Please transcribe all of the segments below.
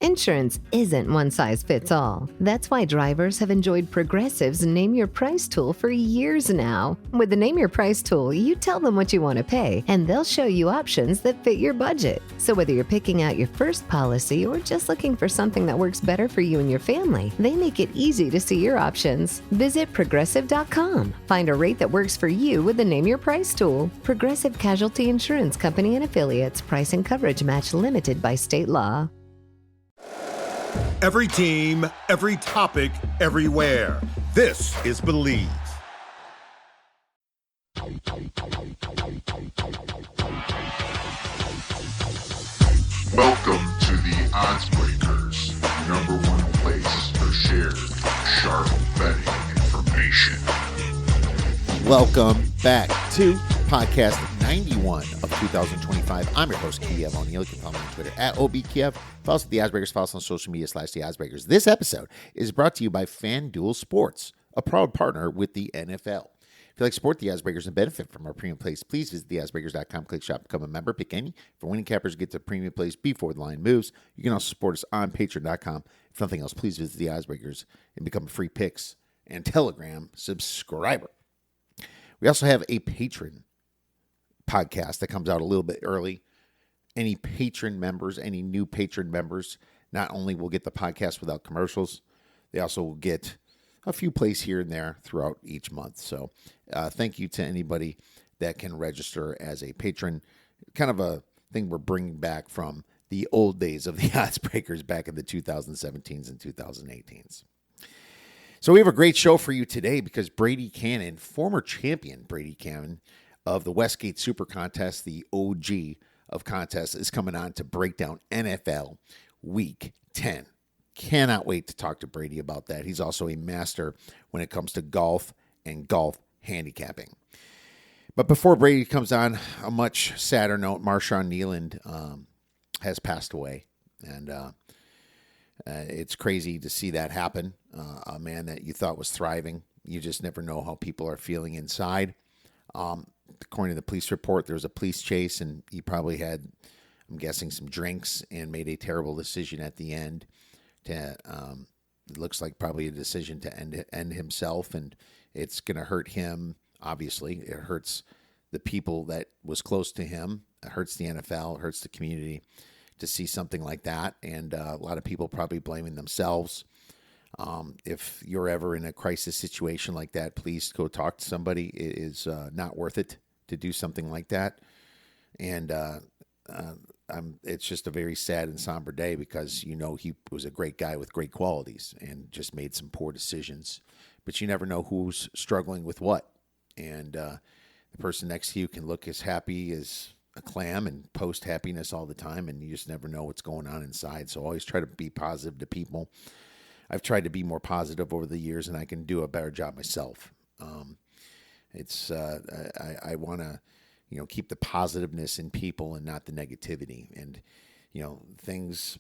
Insurance isn't one size fits all. That's why drivers have enjoyed Progressive's Name Your Price tool for years now. With the Name Your Price tool, you tell them what you want to pay, and they'll show you options that fit your budget. So whether you're picking out your first policy or just looking for something that works better for you and your family, they make it easy to see your options. Visit Progressive.com. Find a rate that works for you with the Name Your Price tool. Progressive Casualty Insurance Company and Affiliates. Price and coverage match limited by state law. Every team, every topic, everywhere. This is Believe. Welcome to the Odds Breakers, number one place for shared, sharp betting information. Welcome back to podcast 91 of 2025. I'm your host, Kiev O'Neill. You can follow me on Twitter at OBKiev. Follow us at the Oddsbreakers. Follow us on social media / the Oddsbreakers. This episode is brought to you by FanDuel Sports, a proud partner with the NFL. If you like support the Oddsbreakers and benefit from our premium plays, please visit theoddsbreakers.com, click shop, become a member, pick any. For winning cappers, get to premium plays before the line moves. You can also support us on patreon.com. If nothing else, please visit the Oddsbreakers and become a free Picks and Telegram subscriber. We also have a patron podcast that comes out a little bit early. Any patron members, any new patron members, not only will get the podcast without commercials, they also will get a few plays here and there throughout each month. So thank you to anybody that can register as a patron. Kind of a thing we're bringing back from the old days of the Odds Breakers back in the 2017s and 2018s. So we have a great show for you today because Brady Kannon, former champion Brady Kannon of the Westgate Super Contest, the OG of contests, is coming on to break down NFL Week 10. Cannot wait to talk to Brady about that. He's also a master when it comes to golf and golf handicapping. But before Brady comes on, a much sadder note, MarShawn Kneeland has passed away. And it's crazy to see that happen. A man that you thought was thriving. You just never know how people are feeling inside. According to the police report, there was a police chase, and he probably had, I'm guessing, some drinks and made a terrible decision at the end. It looks like probably a decision to end himself, and it's going to hurt him. Obviously, it hurts the people that was close to him. It hurts the NFL. It hurts the community to see something like that, and a lot of people probably blaming themselves. If you're ever in a crisis situation like that, please go talk to somebody. It is not worth it to do something like that. And it's just a very sad and somber day because, you know, he was a great guy with great qualities and just made some poor decisions. But you never know who's struggling with what. And the person next to you can look as happy as a clam and post happiness all the time, and you just never know what's going on inside. So always try to be positive to people. I've tried to be more positive over the years, and I can do a better job myself. I want to, keep the positiveness in people and not the negativity. And, things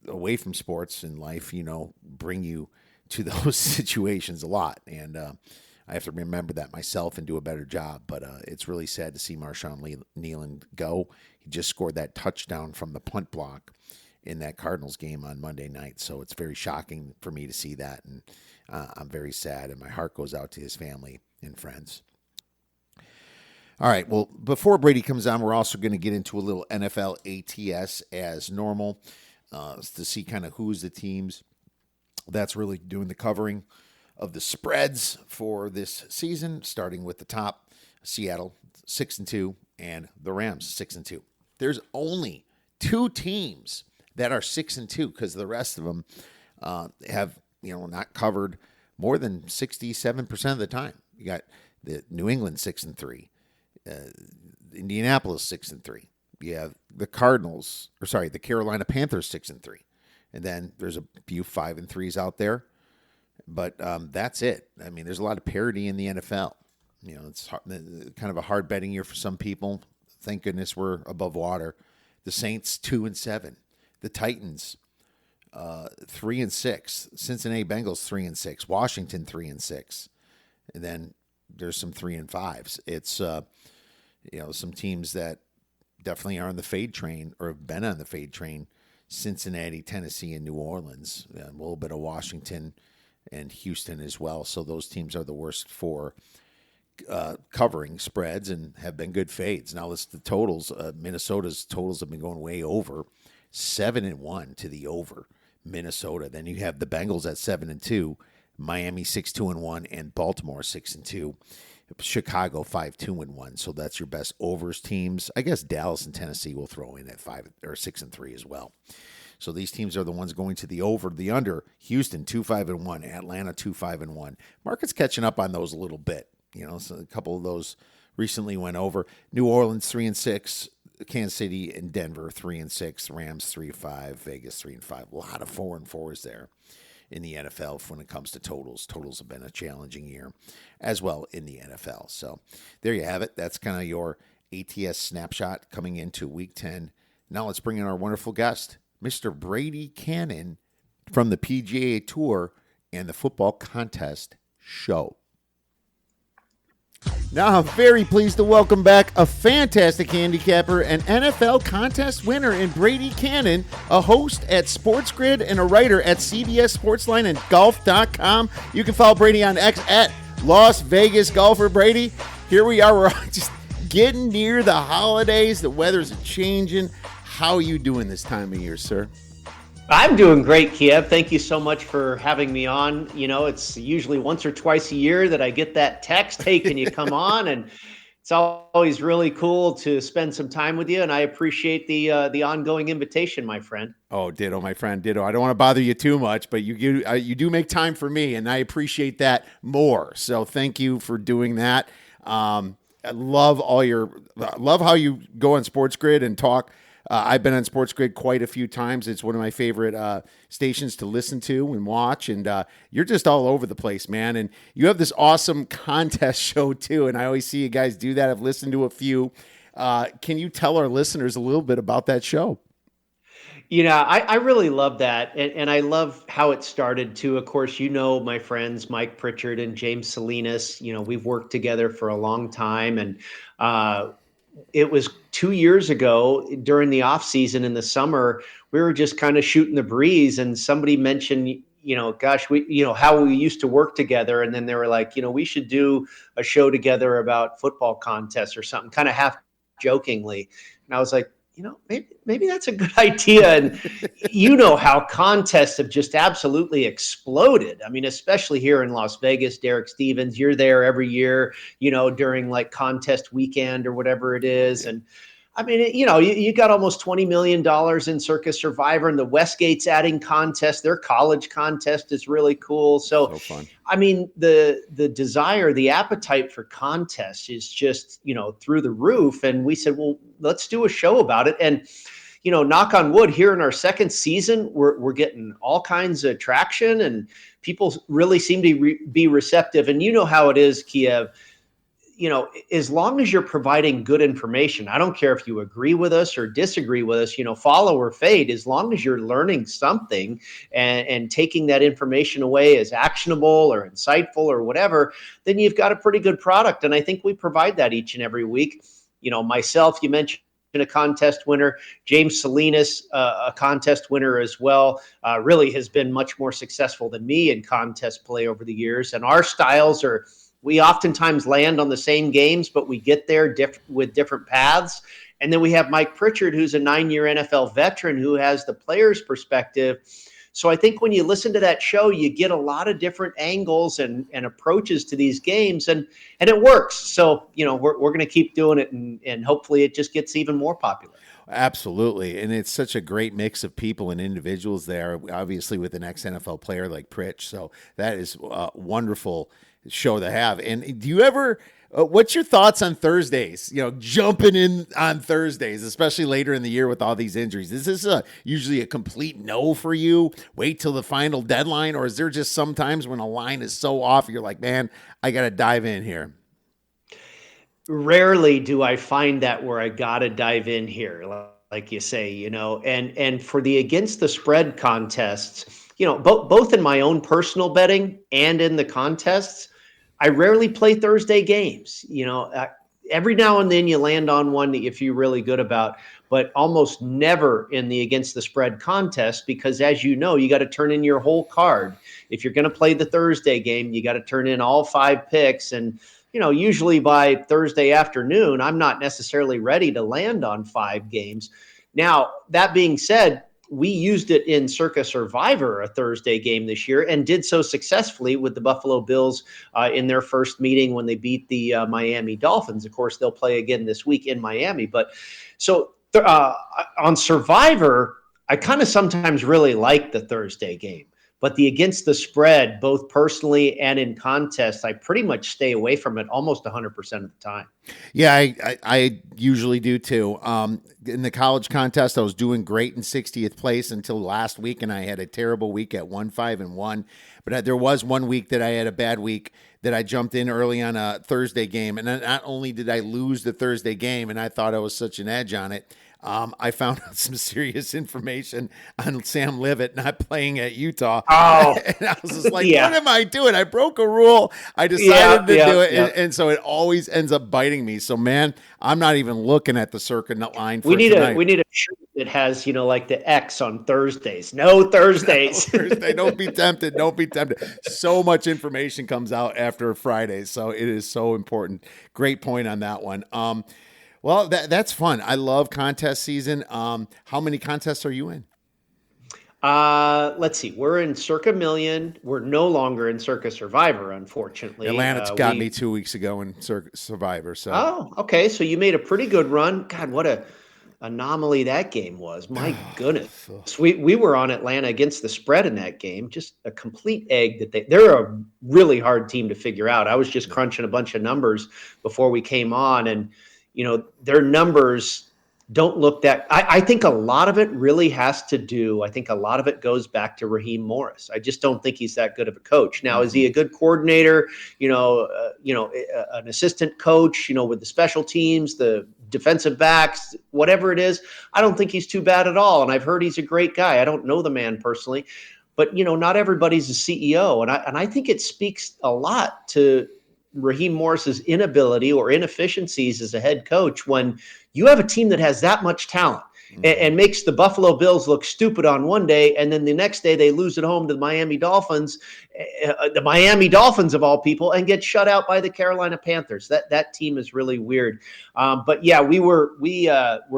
away from sports in life, bring you to those situations a lot. And I have to remember that myself and do a better job. But it's really sad to see MarShawn Kneeland go. He just scored that touchdown from the punt block in that Cardinals game on Monday night. So it's very shocking for me to see that. And I'm very sad, and my heart goes out to his family and friends. All right, well, before Brady comes on, we're also going to get into a little NFL ATS as normal to see kind of who's the teams that's really doing the covering of the spreads for this season, starting with the top, Seattle 6-2, and the Rams 6-2. There's only two teams that are 6-2 because the rest of them have not covered more than 67% of the time. You got the New England 6-3, Indianapolis 6-3. You have the the Carolina Panthers 6-3, and then there's a few 5-3s out there, but that's it. I mean, there's a lot of parity in the NFL. It's kind of a hard betting year for some people. Thank goodness we're above water. The Saints 2-7. The Titans, 3-6. Cincinnati Bengals 3-6. Washington 3-6. And then there's some 3-5s. It's some teams that definitely are on the fade train or have been on the fade train Cincinnati, Tennessee, and New Orleans. A little bit of Washington and Houston as well. So those teams are the worst for covering spreads and have been good fades. Now let's the totals. Minnesota's totals have been going way over, 7-1 to the over. Minnesota. Then you have the Bengals at 7-2, Miami 6-2-1, and Baltimore 6-2. Chicago 5-2-1. So that's your best overs teams. I guess Dallas and Tennessee will throw in at 5 or 6-3 as well. So these teams are the ones going to the over, the under. Houston 2-5-1, Atlanta 2-5-1. Market's catching up on those a little bit. So a couple of those recently went over. New Orleans 3-6, Kansas City and Denver 3-6, Rams 3-5, Vegas 3-5. A lot of 4-4s there in the NFL when it comes to totals. Totals have been a challenging year as well in the NFL. So there you have it. That's kind of your ATS snapshot coming into Week 10. Now let's bring in our wonderful guest, Mr. Brady Kannon from the PGA Tour and the Football Contest Show. Now I'm very pleased to welcome back a fantastic handicapper, an NFL contest winner in Brady Kannon, a host at Sports Grid and a writer at CBS Sportsline and Golf.com. You can follow Brady on X at Las Vegas Golfer. Brady, here we are. We're just getting near the holidays. The weather's changing. How are you doing this time of year, sir? I'm doing great, Kiev. Thank you so much for having me on. It's usually once or twice a year that I get that text, hey, can you come on? And it's always really cool to spend some time with you. And I appreciate the ongoing invitation, my friend. Oh, ditto, my friend, ditto. I don't want to bother you too much, but you do make time for me, and I appreciate that more. So thank you for doing that. I love how you go on Sports Grid and talk. I've been on Sports Grid quite a few times. It's one of my favorite stations to listen to and watch, and you're just all over the place, man. And you have this awesome contest show, too, and I always see you guys do that. I've listened to a few. Can you tell our listeners a little bit about that show? I really love that, and I love how it started, too. Of course, my friends, Mike Pritchard and James Salinas. We've worked together for a long time, and it was 2 years ago during the off season in the summer, we were just kind of shooting the breeze, and somebody mentioned, how we used to work together. And then they were like, we should do a show together about football contests or something, kind of half jokingly. And I was like, maybe that's a good idea. And how contests have just absolutely exploded. I mean, especially here in Las Vegas, Derek Stevens, you're there every year, during like contest weekend or whatever it is. And I mean, you got almost $20 million in Circus Survivor, and the Westgate's adding contests. Their college contest is really cool. So fun. I mean, the desire, the appetite for contests is just, through the roof. And we said, well, let's do a show about it. And, knock on wood, here in our second season, we're getting all kinds of traction, and people really seem to be receptive. And you know how it is, Kiev. As long as you're providing good information, I don't care if you agree with us or disagree with us, follow or fade, as long as you're learning something and taking that information away as actionable or insightful or whatever, then you've got a pretty good product. And I think we provide that each and every week. Myself, you mentioned a contest winner, James Salinas, a contest winner as well, really has been much more successful than me in contest play over the years. And our styles we oftentimes land on the same games, but we get there with different paths. And then we have Mike Pritchard, who's a 9-year NFL veteran who has the player's perspective. So I think when you listen to that show, you get a lot of different angles and approaches to these games, and it works. So, we're going to keep doing it, and hopefully it just gets even more popular. Absolutely. And it's such a great mix of people and individuals there, obviously with an ex-NFL player like Pritch. So that is wonderful show to have. And do you ever, what's your thoughts on Thursdays? Jumping in on Thursdays, especially later in the year with all these injuries. Is this usually a complete no for you? Wait till the final deadline? Or is there just sometimes when a line is so off, you're like, man, I got to dive in here? Rarely do I find that where I got to dive in here, like you say, and for the against the spread contests, both in my own personal betting and in the contests, I rarely play Thursday games. Every now and then you land on one that you feel really good about. but almost never in the against the spread contest, because as you know, you got to turn in your whole card. If you're going to play the Thursday game, you got to turn in all 5 picks. And, usually by Thursday afternoon, I'm not necessarily ready to land on 5 games. Now, that being said, we used it in Circa Survivor, a Thursday game this year, and did so successfully with the Buffalo Bills in their first meeting when they beat the Miami Dolphins. Of course, they'll play again this week in Miami. But so on Survivor, I kind of sometimes really like the Thursday game. But the against the spread, both personally and in contest, I pretty much stay away from it almost 100% of the time. Yeah, I usually do too. In the college contest, I was doing great in 60th place until last week, and I had a terrible week at 1-5-1. But there was one week that I had a bad week that I jumped in early on a Thursday game, and not only did I lose the Thursday game, and I thought I was such an edge on it, I found out some serious information on Sam Leavitt not playing at Utah. Oh, and I was just like, what am I doing? I broke a rule. I decided to do it. And so it always ends up biting me. So, man, I'm not even looking at the circuit line for tonight. We need a shirt that has, like the X on Thursdays. No Thursdays. No Thursday. Don't be tempted. Don't be tempted. So much information comes out after Friday. So it is so important. Great point on that one. Well, that's fun. I love contest season. How many contests are you in? Let's see. We're in Circa Million. We're no longer in Circa Survivor, unfortunately. Atlanta got me 2 weeks ago in Circa Survivor. So. Oh, okay. So you made a pretty good run. God, what a anomaly that game was. My goodness. We were on Atlanta against the spread in that game. Just a complete egg that they're a really hard team to figure out. I was just crunching a bunch of numbers before we came on, and their numbers don't look that. I think a lot of it really has to do. I think a lot of it goes back to Raheem Morris. I just don't think he's that good of a coach. Now, is he a good coordinator? An assistant coach. With the special teams, the defensive backs, whatever it is. I don't think he's too bad at all. And I've heard he's a great guy. I don't know the man personally, but not everybody's a CEO. And I think it speaks a lot to Raheem Morris's inability or inefficiencies as a head coach when you have a team that has that much talent and makes the Buffalo Bills look stupid on one day, and then the next day they lose at home to the Miami Dolphins of all people, and get shut out by the Carolina Panthers. That team is really weird. But yeah, we were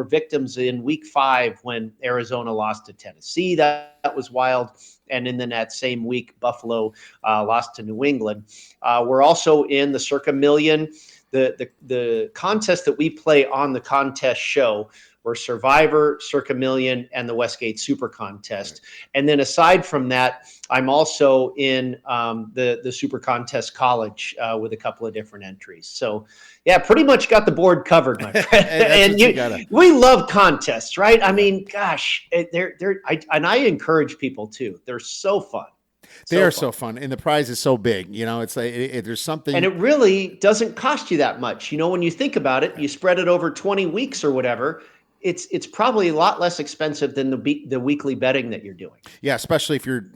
victims in week 5 when Arizona lost to Tennessee. That was wild. And then that same week, Buffalo lost to New England. We're also in the Circa Million, the contest that we play on the contest show. We're Survivor, Circa Million, and the Westgate Super Contest. And then aside from that, I'm also in the Super Contest College with a couple of different entries. So, yeah, pretty much got the board covered, my friend. We love contests, right? I mean, gosh, I encourage people too. They're so fun. They are so fun, and the prize is so big. It's like there's something, and it really doesn't cost you that much. When you think about it, you spread it over 20 weeks or whatever. It's probably a lot less expensive than the weekly betting that you're doing. Yeah, especially if you're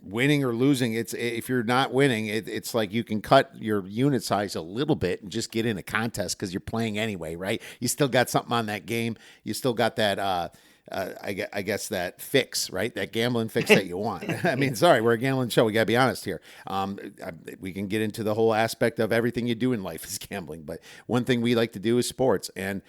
winning or losing. If you're not winning, it's like you can cut your unit size a little bit and just get in a contest because you're playing anyway, right? You still got something on that game. You still got that. I guess that fix, right? That gambling fix that you want. I mean, sorry, we're a gambling show. We got to be honest here. We can get into the whole aspect of everything you do in life is gambling. But one thing we like to do is sports. And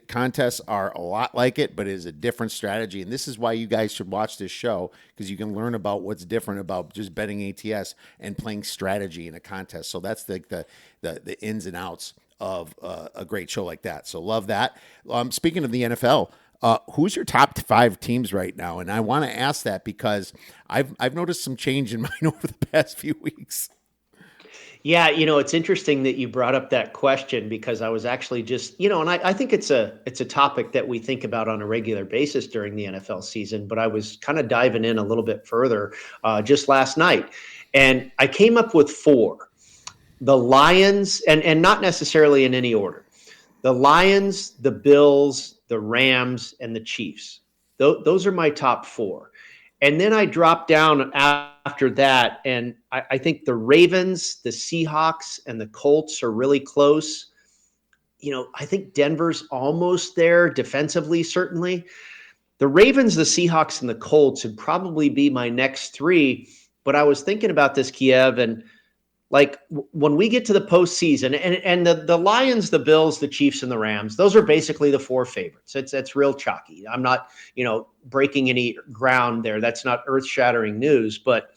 contests are a lot like it, but it is a different strategy. And this is why you guys should watch this show, because you can learn about what's different about just betting ATS and playing strategy in a contest. So that's the ins and outs of a great show like that. So love that. Speaking of the NFL, who's your top 5 teams right now? And I want to ask that because I've noticed some change in mine over the past few weeks. Yeah, it's interesting that you brought up that question, because I was actually just, and I think it's a topic that we think about on a regular basis during the NFL season, but I was kind of diving in a little bit further just last night. And I came up with 4. The Lions, and not necessarily in any order. The Lions, the Bills, the Rams, and the Chiefs. Those are my top 4. And then I dropped down after that, and I think the Ravens, the Seahawks, and the Colts are really close. I think Denver's almost there defensively, certainly. The Ravens, the Seahawks, and the Colts would probably be my next three. But I was thinking about this, Kiev, and when we get to the postseason, and the Lions, the Bills, the Chiefs, and the Rams, those are basically the four favorites. It's real chalky. I'm not, breaking any ground there. That's not earth-shattering news. But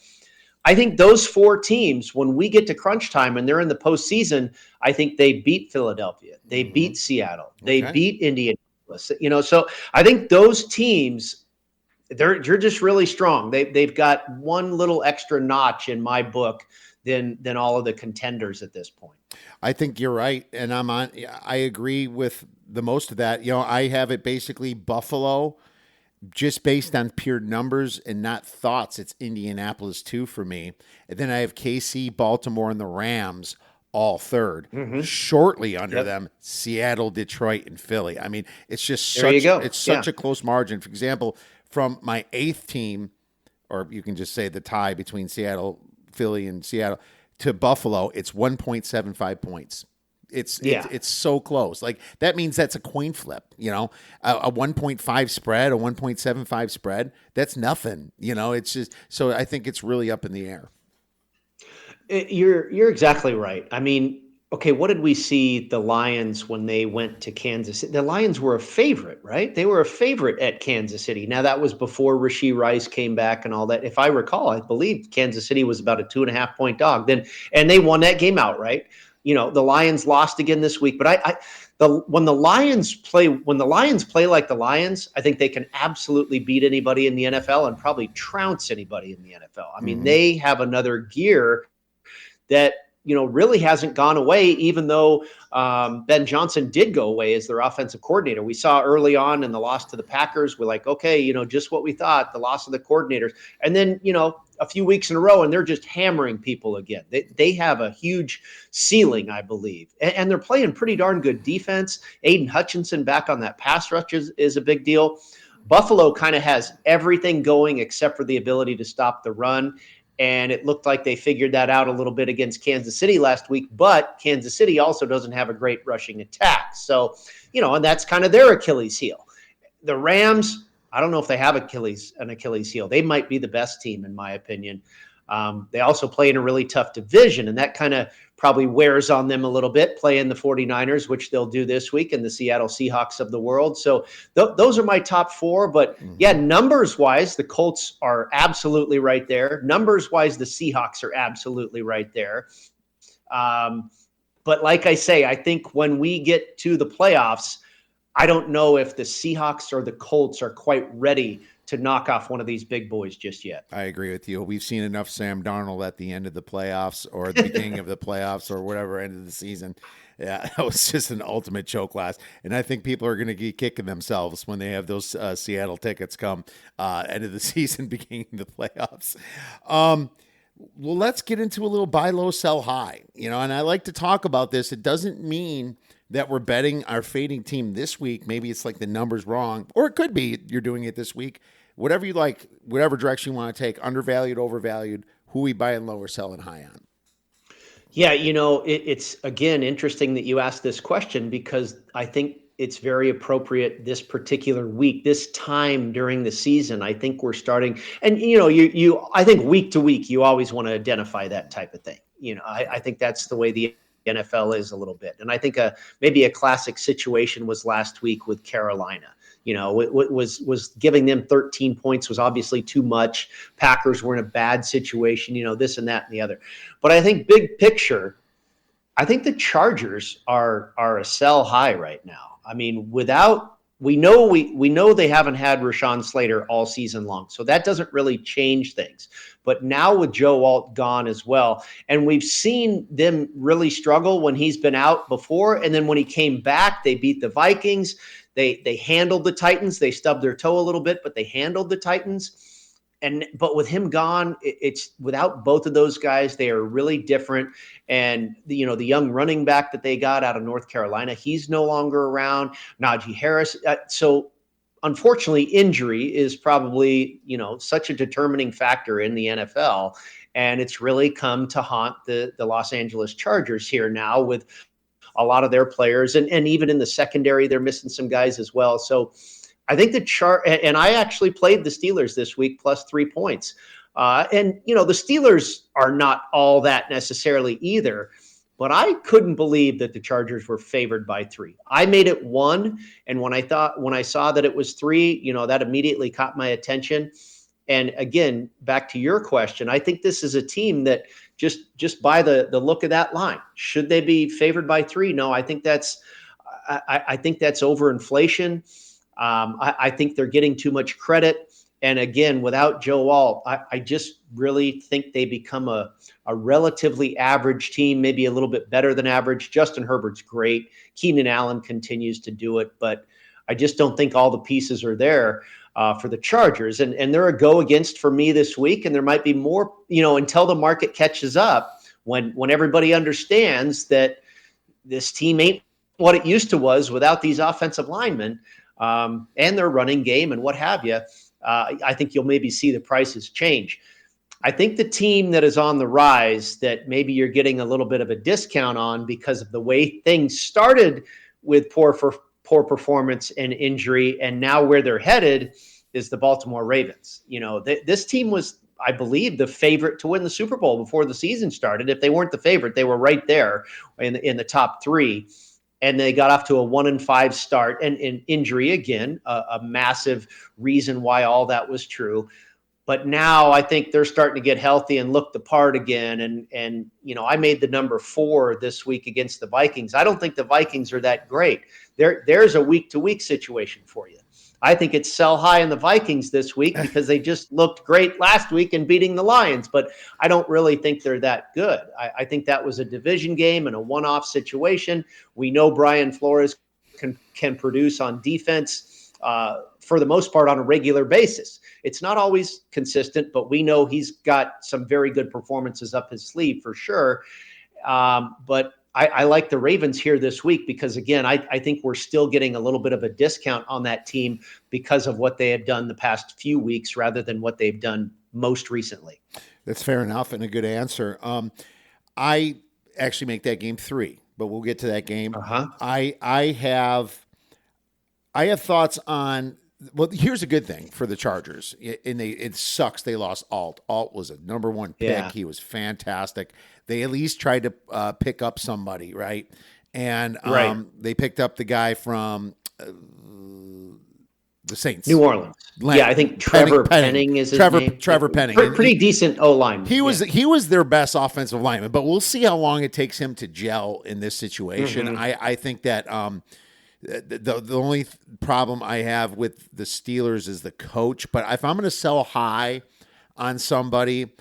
I think those four teams, when we get to crunch time and they're in the postseason, I think they beat Philadelphia. They beat Seattle. They beat Indianapolis. So I think those teams, they're just really strong. They've got one little extra notch in my book than all of the contenders at this point. I think you're right, and I agree with the most of that. I have it basically Buffalo, just based on pure numbers and not thoughts. It's Indianapolis 2 for me, and then I have KC, Baltimore, and the Rams all third. Shortly under them, Seattle, Detroit, and Philly. I mean, it's just such a close margin. For example, from my eighth team, or you can just say the tie between Seattle, Philly, and Seattle, to Buffalo, it's 1.75 points. It's so close. Like, that means that's a coin flip, a 1.5 spread, a 1.75 spread. That's nothing, it's just, so I think it's really up in the air. You're exactly right. I mean, okay, what did we see the Lions when they went to Kansas City? The Lions were a favorite, right? They were a favorite at Kansas City. Now, that was before Rashee Rice came back and all that. If I recall, I believe Kansas City was about a 2.5-point dog then, and they won that game outright. The Lions lost again this week, but when the Lions play like the Lions, I think they can absolutely beat anybody in the NFL and probably trounce anybody in the NFL. I mean, they have another gear that really hasn't gone away, even though Ben Johnson did go away as their offensive coordinator. We saw early on in the loss to the Packers, we're like, okay, just what we thought, the loss of the coordinators. And then, a few weeks in a row, and they're just hammering people again. They have a huge ceiling, I believe. And they're playing pretty darn good defense. Aiden Hutchinson back on that pass rush is a big deal. Buffalo kind of has everything going except for the ability to stop the run. And it looked like they figured that out a little bit against Kansas City last week, but Kansas City also doesn't have a great rushing attack. So, and that's kind of their Achilles heel. The Rams, I don't know if they have an Achilles heel. They might be the best team, in my opinion. They also play in a really tough division, and that kind of probably wears on them a little bit, playing the 49ers, which they'll do this week, and the Seattle Seahawks of the world. So those are my top four. But numbers-wise, the Colts are absolutely right there. Numbers-wise, the Seahawks are absolutely right there. But like I say, I think when we get to the playoffs, I don't know if the Seahawks or the Colts are quite ready to knock off one of these big boys just yet. I agree with you. We've seen enough Sam Darnold at the end of the playoffs or at the beginning of the playoffs or whatever end of the season. Yeah, that was just an ultimate choke last. And I think people are going to be kicking themselves when they have those Seattle tickets come end of the season, beginning of the playoffs. Well, let's get into a little buy low, sell high. And I like to talk about this. It doesn't mean that we're betting our fading team this week. Maybe it's like the number's wrong, or it could be you're doing it this week. Whatever you like, whatever direction you want to take, undervalued, overvalued, who we buying low or selling high on. Yeah, it's, again, interesting that you asked this question, because I think it's very appropriate this particular week, this time during the season. I think we're starting, and I think week to week, you always want to identify that type of thing. I think that's the way the NFL is a little bit. And I think maybe a classic situation was last week with Carolina. Was giving them 13 points was obviously too much. Packers were in a bad situation, this and that and the other. But I think big picture, I think the Chargers are a sell high right now. I mean, we know they haven't had Rashawn Slater all season long, so that doesn't really change things. But now with Joe Alt gone as well, and we've seen them really struggle when he's been out before, and then when he came back, they beat the Vikings. They handled the Titans. They stubbed their toe a little bit, but they handled the Titans. But with him gone, it's without both of those guys, they are really different. And the young running back that they got out of North Carolina, he's no longer around. Najee Harris. So unfortunately, injury is probably, such a determining factor in the NFL. And it's really come to haunt the Los Angeles Chargers here now with a lot of their players. And even in the secondary, they're missing some guys as well. So I think and I actually played the Steelers this week plus 3 points. And the Steelers are not all that necessarily either. But I couldn't believe that the Chargers were favored by 3. I made it 1. And when I saw that it was 3, that immediately caught my attention. And again, back to your question, I think this is a team that just by the look of that line, should they be favored by 3? No, I think that's overinflation. I think they're getting too much credit. And again, without Joe Alt, I just really think they become a relatively average team, maybe a little bit better than average. Justin Herbert's great. Keenan Allen continues to do it, but I just don't think all the pieces are there for the Chargers. And they're a go against for me this week. And there might be more, until the market catches up, when everybody understands that this team ain't what it used to was without these offensive linemen and their running game and what have you. I think you'll maybe see the prices change. I think the team that is on the rise that maybe you're getting a little bit of a discount on because of the way things started with poor performance and injury, and now where they're headed is the Baltimore Ravens. This team was, I believe, the favorite to win the Super Bowl before the season started. If they weren't the favorite, they were right there in the top 3. And they got off to a 1-5 start, and injury again, a massive reason why all that was true. But now I think they're starting to get healthy and look the part again. And I made the number 4 this week against the Vikings. I don't think the Vikings are that great. There's a week-to-week situation for you. I think it's sell high in the Vikings this week because they just looked great last week in beating the Lions, but I don't really think they're that good. I think that was a division game and a one-off situation. We know Brian Flores can produce on defense for the most part on a regular basis. It's not always consistent, but we know he's got some very good performances up his sleeve for sure. But I like the Ravens here this week because, again, I think we're still getting a little bit of a discount on that team because of what they have done the past few weeks rather than what they've done most recently. That's fair enough and a good answer. I actually make that game 3, but we'll get to that game. I have thoughts on. Well, here's a good thing for the Chargers, and it sucks they lost Alt. Alt was a number 1 pick. Yeah. He was fantastic. They at least tried to pick up somebody, right? And they picked up the guy from the Saints, New Orleans. Yeah, I think Trevor Penning is his name. Trevor Penning, pretty decent O-lineman. He was their best offensive lineman, but we'll see how long it takes him to gel in this situation. Mm-hmm. I think that. The only problem I have with the Steelers is the coach. But if I'm going to sell high on somebody,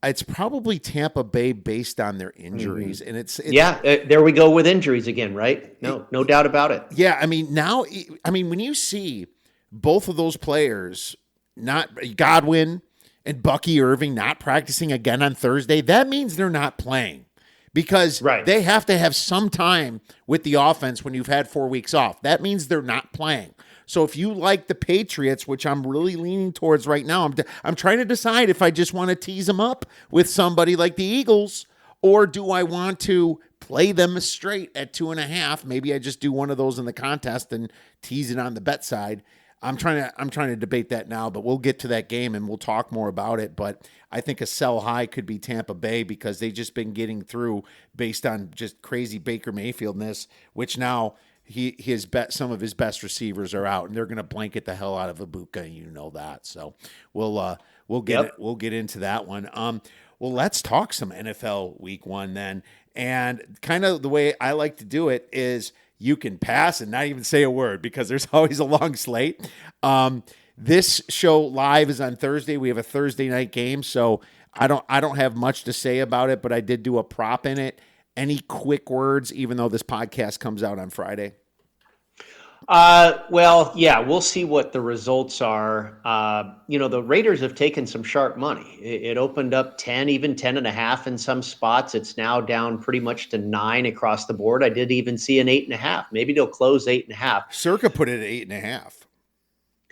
it's probably Tampa Bay based on their injuries. Mm-hmm. And it's there we go with injuries again, right? No doubt about it. Yeah, when you see both of those players, not Godwin and Bucky Irving, not practicing again on Thursday, that means they're not playing. Because they have to have some time with the offense when you've had 4 weeks off. That means they're not playing. So if you like the Patriots, which I'm really leaning towards right now, I'm trying to decide if I just want to tease them up with somebody like the Eagles, or do I want to play them straight at 2.5? Maybe I just do one of those in the contest and tease it on the bet side. I'm trying to debate that now, but we'll get to that game and we'll talk more about it. But I think a sell high could be Tampa Bay because they've just been getting through based on just crazy Baker Mayfieldness, which now some of his best receivers are out and they're going to blanket the hell out of Ibuka. You know that. So we'll get into that one. Well, let's talk some NFL Week 1 then. And kind of the way I like to do it is you can pass and not even say a word because there's always a long slate. This show live is on Thursday. We have a Thursday night game, so I don't have much to say about it, but I did do a prop in it. Any quick words, even though this podcast comes out on Friday? Well, yeah, we'll see what the results are. The Raiders have taken some sharp money. It opened up 10, even 10.5 in some spots. It's now down pretty much to 9 across the board. I did even see an 8.5. Maybe they'll close 8.5. Circa put it at 8.5.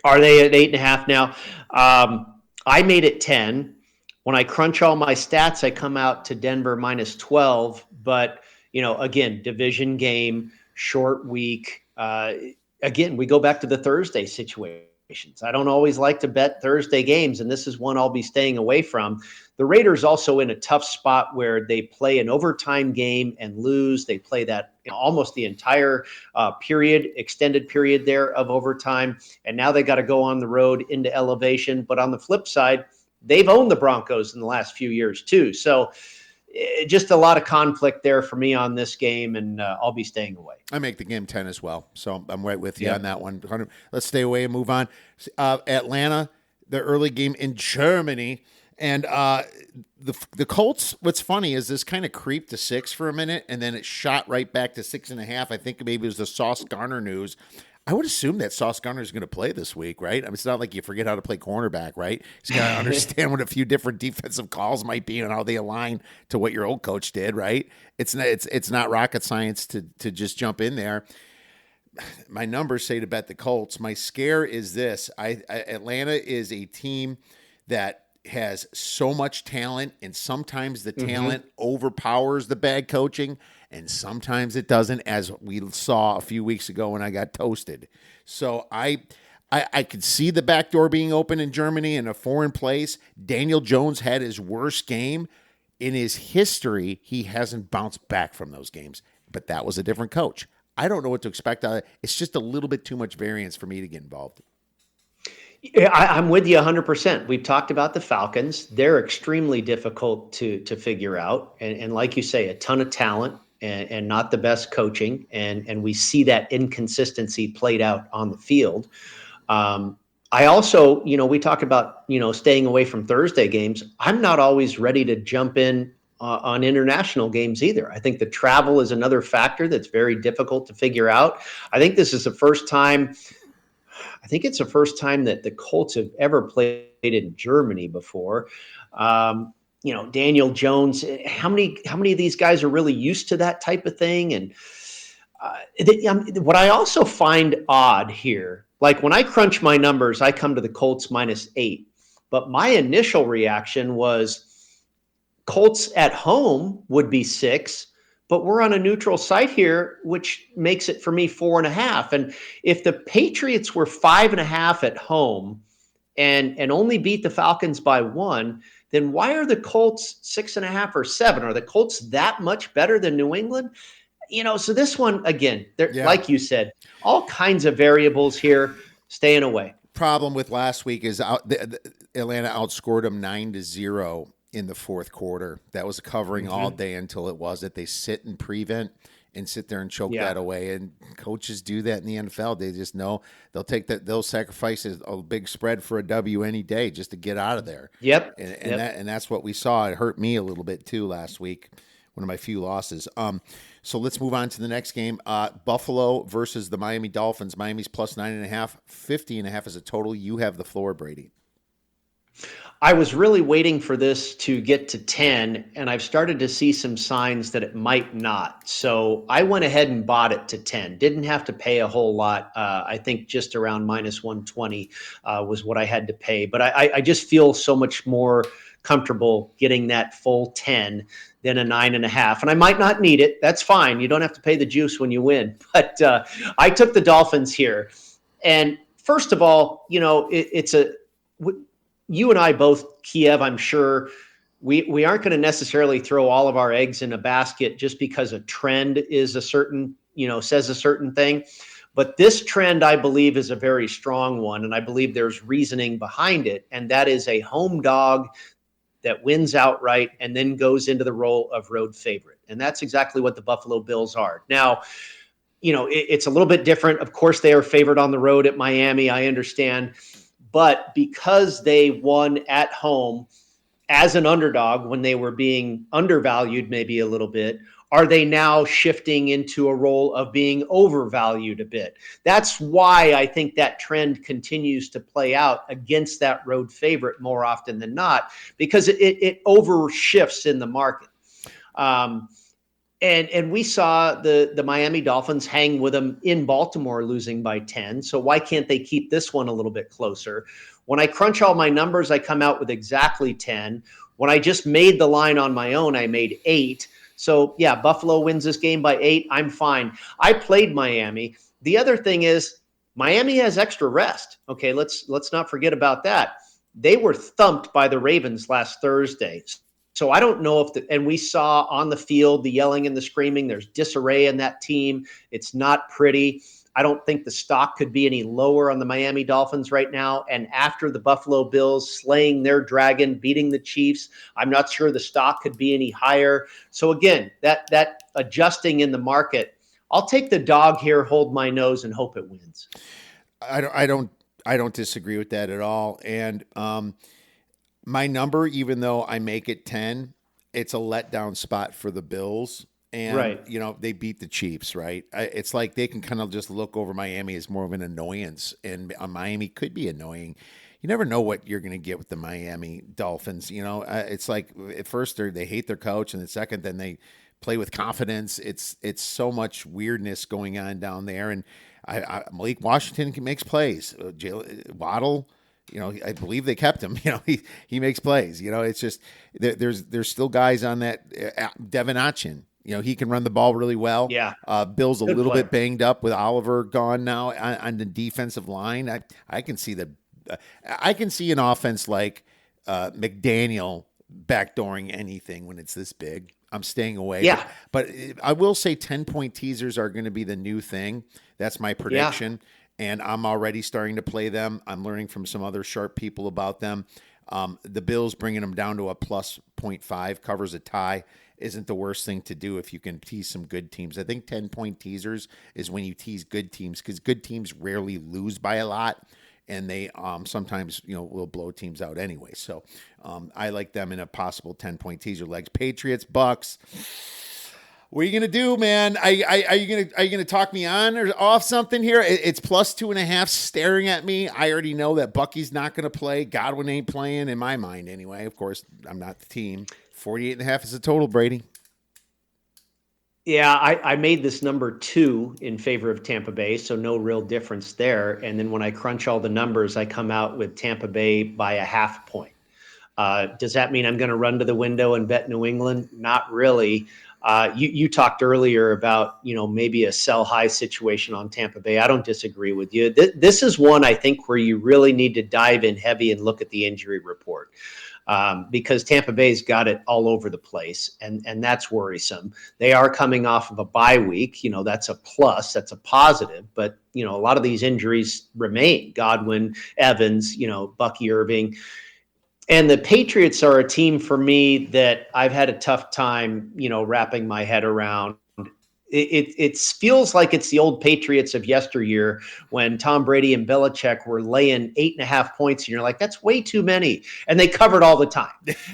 Are they at 8.5 now? I made it 10. When I crunch all my stats, I come out to Denver minus 12. But again, division game, short week. Again, we go back to the Thursday situations. I don't always like to bet Thursday games, and this is one I'll be staying away from. The Raiders also in a tough spot where they play an overtime game and lose. They play that almost the entire extended period there of overtime, and now they got to go on the road into elevation. But on the flip side, they've owned the Broncos in the last few years too. So just a lot of conflict there for me on this game, and I'll be staying away. I make the game 10 as well, so I'm right with you on that one. Let's stay away and move on. Atlanta, the early game in Germany, and the Colts. What's funny is this kind of creeped to 6 for a minute, and then it shot right back to 6.5. I think maybe it was the Sauce Gardner news. I would assume that Sauce Gardner is going to play this week, right? I mean, it's not like you forget how to play cornerback, right? He's got to understand what a few different defensive calls might be and how they align to what your old coach did, right? It's not rocket science to just jump in there. My numbers say to bet the Colts. My scare is this: Atlanta is a team that has so much talent, and sometimes the talent overpowers the bad coaching, and sometimes it doesn't, as we saw a few weeks ago when I got toasted. So I could see the back door being open in Germany in a foreign place. Daniel Jones had his worst game in his history. He hasn't bounced back from those games, but that was a different coach. I don't know what to expect out of it. It's just a little bit too much variance for me to get involved. Yeah, I'm with you 100%. We've talked about the Falcons. They're extremely difficult to figure out. And like you say, a ton of talent and not the best coaching. And we see that inconsistency played out on the field. I also, we talk about, staying away from Thursday games. I'm not always ready to jump in on international games either. I think the travel is another factor that's very difficult to figure out. I think this is the first time. I think it's the first time that the Colts have ever played in Germany before. Daniel Jones, how many of these guys are really used to that type of thing? And what I also find odd here, like when I crunch my numbers, I come to the Colts -8. But my initial reaction was Colts at home would be 6. But we're on a neutral site here, which makes it for me 4.5. And if the Patriots were 5.5 at home and only beat the Falcons by 1, then why are the Colts 6.5 or 7? Are the Colts that much better than New England? So this one, again, like you said, all kinds of variables here, staying away. Problem with last week is Atlanta outscored them 9-0. In the fourth quarter. That was covering all day until it wasn't. They sit and prevent and sit there and choke that away. And coaches do that in the NFL. They just know they'll sacrifice a big spread for a W any day just to get out of there. Yep. And that's what we saw. It hurt me a little bit too last week. One of my few losses. So let's move on to the next game. Buffalo versus the Miami Dolphins. Miami's +9.5, 50.5 is a total. You have the floor, Brady. I was really waiting for this to get to 10, and I've started to see some signs that it might not. So I went ahead and bought it to 10. Didn't have to pay a whole lot. I think just around -120 was what I had to pay. But I just feel so much more comfortable getting that full 10 than a 9.5. And I might not need it. That's fine. You don't have to pay the juice when you win. But I took the Dolphins here. And first of all, you and I both, Kiev, I'm sure, we aren't going to necessarily throw all of our eggs in a basket just because a trend is says a certain thing. But this trend, I believe, is a very strong one. And I believe there's reasoning behind it. And that is a home dog that wins outright and then goes into the role of road favorite. And that's exactly what the Buffalo Bills are. Now, it's a little bit different. Of course, they are favored on the road at Miami. I understand. But because they won at home as an underdog when they were being undervalued maybe a little bit, are they now shifting into a role of being overvalued a bit? That's why I think that trend continues to play out against that road favorite more often than not, because it overshifts in the market. And we saw the Miami Dolphins hang with them in Baltimore, losing by 10. So why can't they keep this one a little bit closer? When I crunch all my numbers, I come out with exactly 10. When I just made the line on my own, I made 8. So yeah, Buffalo wins this game by 8. I'm fine. I played Miami. The other thing is Miami has extra rest. Okay, let's not forget about that. They were thumped by the Ravens last Thursday. So I don't know and we saw on the field the yelling and the screaming. There's disarray in that team. It's not pretty. I don't think the stock could be any lower on the Miami Dolphins right now. And after the Buffalo Bills slaying their dragon, beating the Chiefs, I'm not sure the stock could be any higher. So again, that adjusting in the market, I'll take the dog here, hold my nose, and hope it wins. I don't disagree with that at all. And my number, even though I make it 10, it's a letdown spot for the Bills. And, right. They beat the Chiefs, right? It's like they can kind of just look over Miami as more of an annoyance. And Miami could be annoying. You never know what you're going to get with the Miami Dolphins. It's like at first they hate their coach, and then second, then they play with confidence. It's so much weirdness going on down there. And Malik Washington makes plays. Waddle, I believe they kept him. He makes plays. It's just there's still guys on that. Devin Achin, he can run the ball really well. Yeah. Bill's a Good little player. bit banged up with Oliver gone now on the defensive line. I can see I can see an offense like McDaniel backdooring anything when it's this big. I'm staying away. Yeah. But I will say 10-point teasers are going to be the new thing. That's my prediction. Yeah. And I'm already starting to play them. I'm learning from some other sharp people about them. The Bills bringing them down to a plus 0.5 covers a tie isn't the worst thing to do if you can tease some good teams. I think 10-point teasers is when you tease good teams, because good teams rarely lose by a lot. And they sometimes, will blow teams out anyway. So I like them in a possible 10-point teaser legs. Patriots, Bucks. What are you gonna do, man? Are you gonna talk me on or off something here? It's plus 2.5 staring at me. I already know that Bucky's not gonna play. Godwin ain't playing in my mind anyway. Of course, I'm not the team. 48.5 is the total, Brady. Yeah, I made this number 2 in favor of Tampa Bay, so no real difference there. And then when I crunch all the numbers, I come out with Tampa Bay by a half point. Does that mean I'm going to run to the window and bet New England? Not really. You talked earlier about, maybe a sell high situation on Tampa Bay. I don't disagree with you. This is one I think where you really need to dive in heavy and look at the injury report. Because Tampa Bay's got it all over the place, and that's worrisome. They are coming off of a bye week. That's a plus, that's a positive, but, a lot of these injuries remain. Godwin, Evans, Bucky Irving. And the Patriots are a team for me that I've had a tough time, wrapping my head around. It feels like it's the old Patriots of yesteryear when Tom Brady and Belichick were laying 8.5 points, and you're like, that's way too many, and they covered all the time.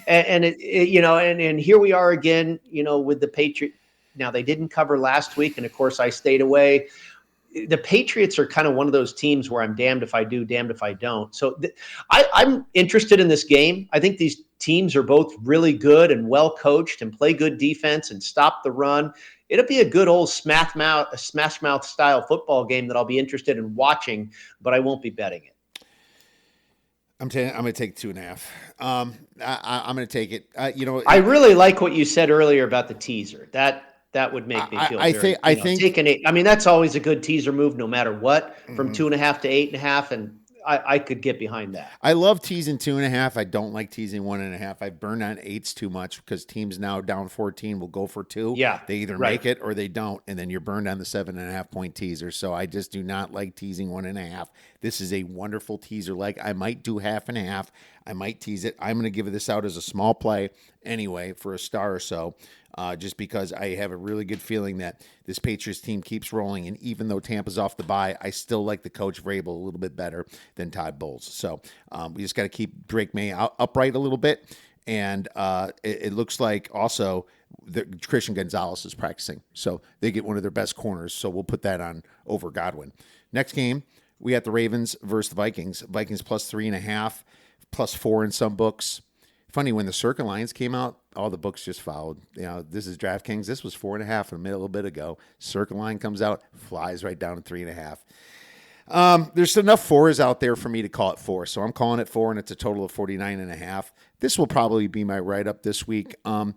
And here we are again, with the Patriots. Now they didn't cover last week, and of course I stayed away. The Patriots are kind of one of those teams where I'm damned if I do, damned if I don't. So I'm interested in this game. I think these teams are both really good and well coached and play good defense and stop the run. It'll be a good old smash mouth style football game that I'll be interested in watching, but I won't be betting it. I'm going to take 2.5. I'm going to take it. I really like what you said earlier about the teaser. That would make me feel I think taking it. I mean, that's always a good teaser move, no matter what. From 2.5 to 8.5, and I could get behind that. I love teasing 2.5. I don't like teasing 1.5. I burn on 8s too much because teams now down 14 will go for 2. Yeah, they either make it or they don't, and then you're burned on the 7.5 point teaser. So I just do not like teasing 1.5. This is a wonderful teaser leg. I might do 1/2. I might tease it. I'm going to give this out as a small play anyway for a star or so. Just because I have a really good feeling that this Patriots team keeps rolling. And even though Tampa's off the bye, I still like the coach Vrabel a little bit better than Todd Bowles. So we just got to keep Drake May upright a little bit. And it looks like also Christian Gonzalez is practicing. So they get one of their best corners. So we'll put that on over Godwin. Next game, we got the Ravens versus the Vikings. Vikings plus 3.5, plus 4 in some books. Funny, when the circle lines came out, all the books just followed. This is DraftKings. This was 4.5 a little bit ago. Circle line comes out, flies right down to 3.5. There's enough 4s out there for me to call it 4, so I'm calling it 4, and it's a total of 49.5. This will probably be my write-up this week. I'm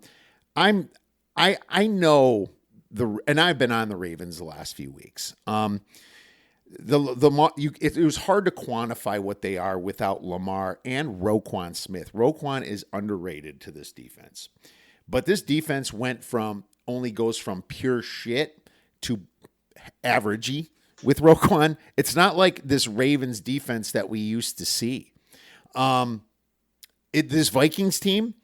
I know and I've been on the Ravens the last few weeks. It was hard to quantify what they are without Lamar and Roquan Smith. Roquan is underrated to this defense, but this defense goes from pure shit to averagey with Roquan. It's not like this Ravens defense that we used to see. This Vikings team,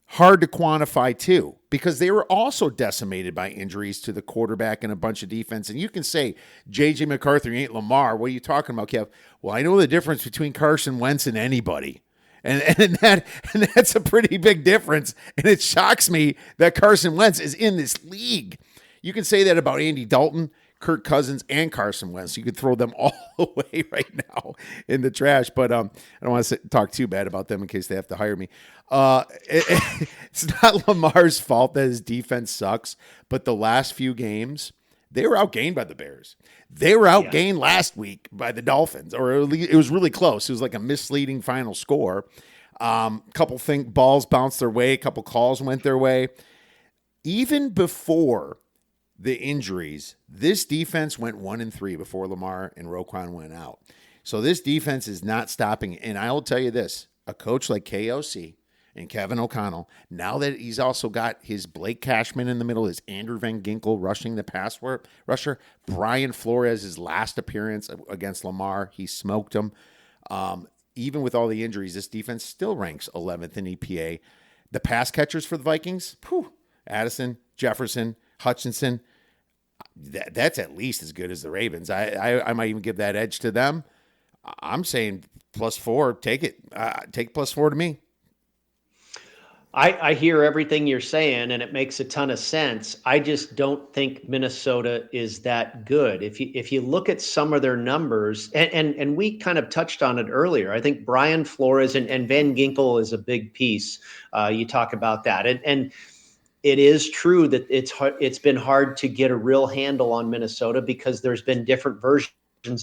hard to quantify too, because they were also decimated by injuries to the quarterback and a bunch of defense. And you can say, J.J. McCarthy ain't Lamar. What are you talking about, Kev? Well, I know the difference between Carson Wentz and anybody. And that's a pretty big difference. And it shocks me that Carson Wentz is in this league. You can say that about Andy Dalton, Kirk Cousins, and Carson Wentz. You could throw them all away right now in the trash. But I don't want to talk too bad about them in case they have to hire me. It's not Lamar's fault that his defense sucks, but the last few games, they were outgained by the Bears. They were outgained last week by the Dolphins, or it was really close. It was like a misleading final score. Couple balls bounced their way, a couple calls went their way. Even before the injuries, this defense went 1-3 before Lamar and Roquan went out. So this defense is not stopping. And I will tell you this, a coach like KOC and Kevin O'Connell, now that he's also got his Blake Cashman in the middle, his Andrew Van Ginkel rushing the pass rusher, Brian Flores, his last appearance against Lamar, he smoked him. Even with all the injuries, this defense still ranks 11th in EPA. The pass catchers for the Vikings, Addison, Jefferson, Hutchinson, that's at least as good as the Ravens. I might even give that edge to them. I'm saying +4, take it. Take +4 to me. I hear everything you're saying, and it makes a ton of sense. I just don't think Minnesota is that good. If you look at some of their numbers, and we kind of touched on it earlier, I think Brian Flores and Van Ginkel is a big piece. You talk about that, and it is true that it's been hard to get a real handle on Minnesota because there's been different versions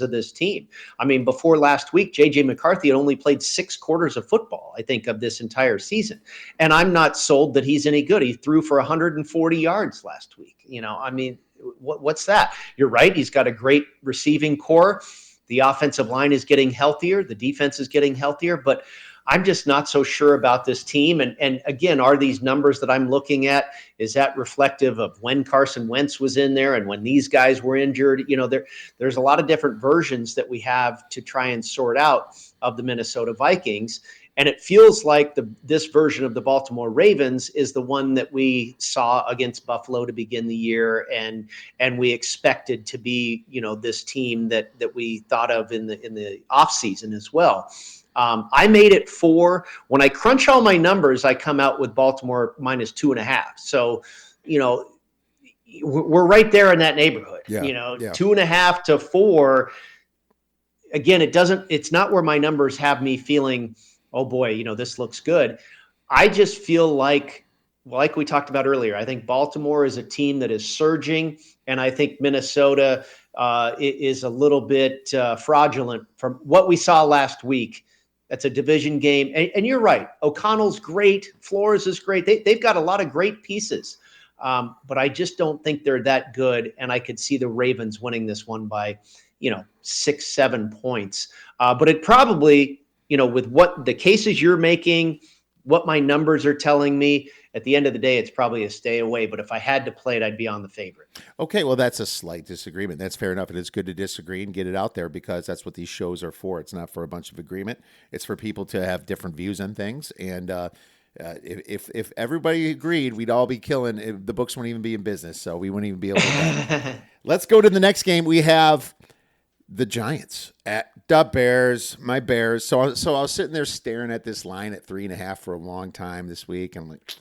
of this team. I mean, before last week, J.J. McCarthy had only played 6 quarters of football, I think, of this entire season. And I'm not sold that he's any good. He threw for 140 yards last week. I mean, what's that? You're right. He's got a great receiving core. The offensive line is getting healthier. The defense is getting healthier. But I'm just not so sure about this team. And again, are these numbers that I'm looking at, is that reflective of when Carson Wentz was in there and when these guys were injured? There's a lot of different versions that we have to try and sort out of the Minnesota Vikings. And it feels like this version of the Baltimore Ravens is the one that we saw against Buffalo to begin the year, and we expected to be, this team that we thought of in the offseason as well. I made it 4. When I crunch all my numbers, I come out with Baltimore -2.5. So, we're right there in that neighborhood. 2.5 to 4. Again, it's not where my numbers have me feeling, oh boy, this looks good. I just feel like we talked about earlier, I think Baltimore is a team that is surging, and I think Minnesota is a little bit fraudulent from what we saw last week. That's a division game. And you're right. O'Connell's great. Flores is great. They've got a lot of great pieces. But I just don't think they're that good. And I could see the Ravens winning this one by, 6-7 points. But it probably, with what the cases you're making, what my numbers are telling me, at the end of the day, it's probably a stay away. But if I had to play it, I'd be on the favorite. Okay, well, that's a slight disagreement. That's fair enough. And it's good to disagree and get it out there because that's what these shows are for. It's not for a bunch of agreement. It's for people to have different views on things. And if everybody agreed, we'd all be killing. The books wouldn't even be in business, so we wouldn't even be able to. Let's go to the next game. We have the Giants at the Bears, my Bears. So I was sitting there staring at this line at 3.5 for a long time this week. I'm like,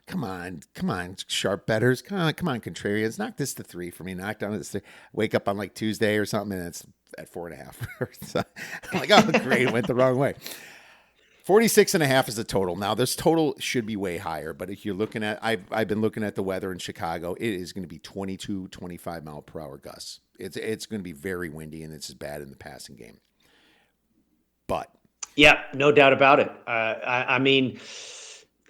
come on, sharp bettors. Come on, contrarians. Knock this to 3 for me. Knock down this 3. Wake up on like Tuesday or something, and it's at 4.5. So I'm like, oh, great. It went the wrong way. 46.5 is the total. Now, this total should be way higher, but if you're looking at, I've been looking at the weather in Chicago. It is going to be 22, 25 mile per hour gusts. It's going to be very windy, and it's as bad in the passing game. But yeah, no doubt about it. I mean,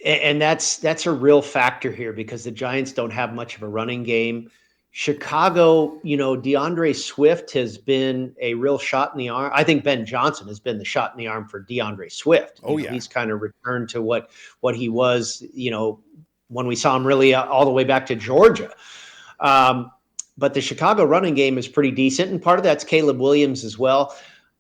And that's a real factor here because the Giants don't have much of a running game. Chicago, DeAndre Swift has been a real shot in the arm. I think Ben Johnson has been the shot in the arm for DeAndre Swift. Oh, yeah. He's kind of returned to what he was, when we saw him really all the way back to Georgia. But the Chicago running game is pretty decent, and part of that's Caleb Williams as well.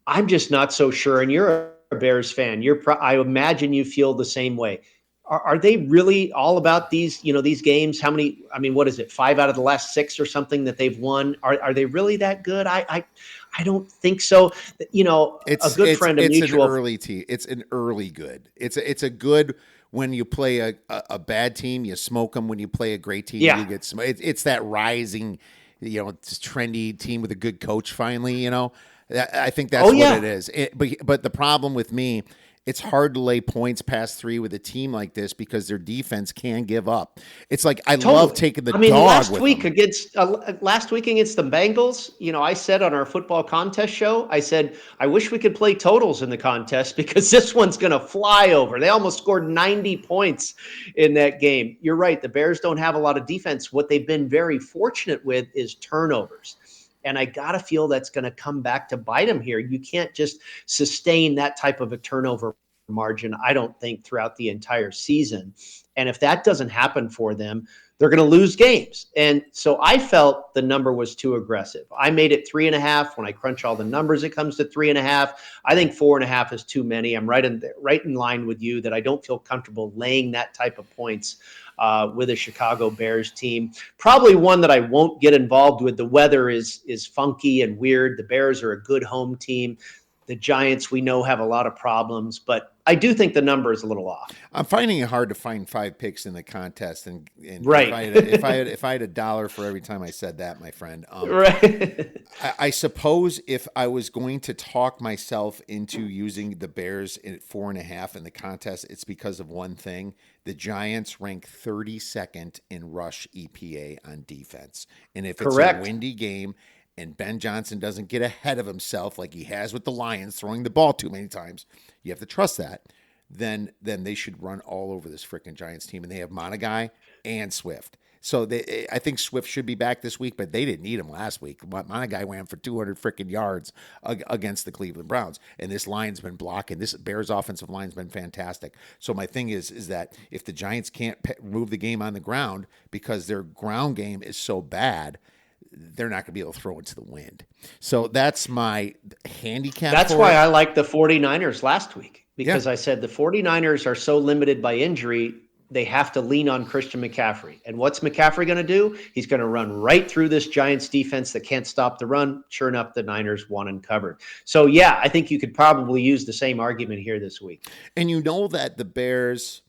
I'm just not so sure. And you're a Bears fan. I imagine you feel the same way. Are they really all about these games? How many? I mean, what is it? 5 out of the last 6 or something that they've won. Are they really that good? I don't think so. It's a good friend of mutual. It's an early team. It's an early good. It's a good when you play a bad team, you smoke them. When you play a great team, you get smoked. It's that rising, it's trendy team with a good coach. Finally, I think that's what it is. But the problem with me, it's hard to lay points past 3 with a team like this because their defense can give up. It's like I love taking the dog last with week them. against the Bengals, I said on our football contest show, I said I wish we could play totals in the contest because this one's going to fly over. They almost scored 90 points in that game. You're right. The Bears don't have a lot of defense. What they've been very fortunate with is turnovers. And I got to feel that's going to come back to bite them here. You can't just sustain that type of a turnover margin, I don't think, throughout the entire season. And if that doesn't happen for them, they're going to lose games. And so I felt the number was too aggressive. I made it 3.5. When I crunch all the numbers, it comes to 3.5. I think 4.5 is too many. I'm right in line with you that I don't feel comfortable laying that type of points with a Chicago Bears team. Probably one that I won't get involved with. The weather is funky and weird. The Bears are a good home team. The Giants, we know, have a lot of problems, but I do think the number is a little off. I'm finding it hard to find 5 picks in the contest, and right. if I had $1 for every time I said that, my friend, right. I suppose if I was going to talk myself into using the Bears at 4.5 in the contest, it's because of one thing: the Giants rank 32nd in rush EPA on defense, and if it's a windy game and Ben Johnson doesn't get ahead of himself like he has with the Lions throwing the ball too many times, you have to trust that, then they should run all over this freaking Giants team. And they have Monagai and Swift. So I think Swift should be back this week, but they didn't need him last week. Monagai ran for 200 freaking yards against the Cleveland Browns. And this line's been blocking. This Bears offensive line's been fantastic. So my thing is that if the Giants can't move the game on the ground because their ground game is so bad, they're not going to be able to throw into the wind. So that's my handicap. That's why I like the 49ers last week, because I said the 49ers are so limited by injury, they have to lean on Christian McCaffrey. And what's McCaffrey going to do? He's going to run right through this Giants defense that can't stop the run. Sure enough, the Niners won and covered. So, I think you could probably use the same argument here this week. And you know that the Bears'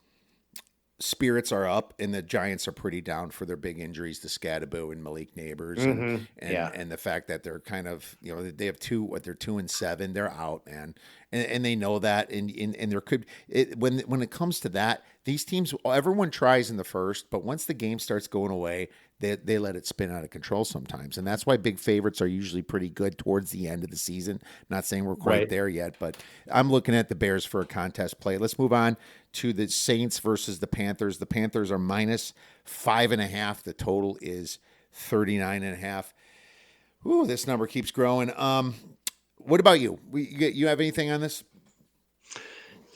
spirits are up and the Giants are pretty down for their big injuries to Scadaboo and Malik Neighbors, and the fact that they're kind of, they have they're 2-7, they're out, man. And they know that, and there could, when it comes to that, these teams, everyone tries in the first, but once the game starts going away, they let it spin out of control sometimes. And that's why big favorites are usually pretty good towards the end of the season. Not saying we're quite there yet, but I'm looking at the Bears for a contest play. Let's move on to the Saints versus the Panthers. The Panthers are -5.5. The total is 39.5. Ooh, this number keeps growing. What about you? You have anything on this?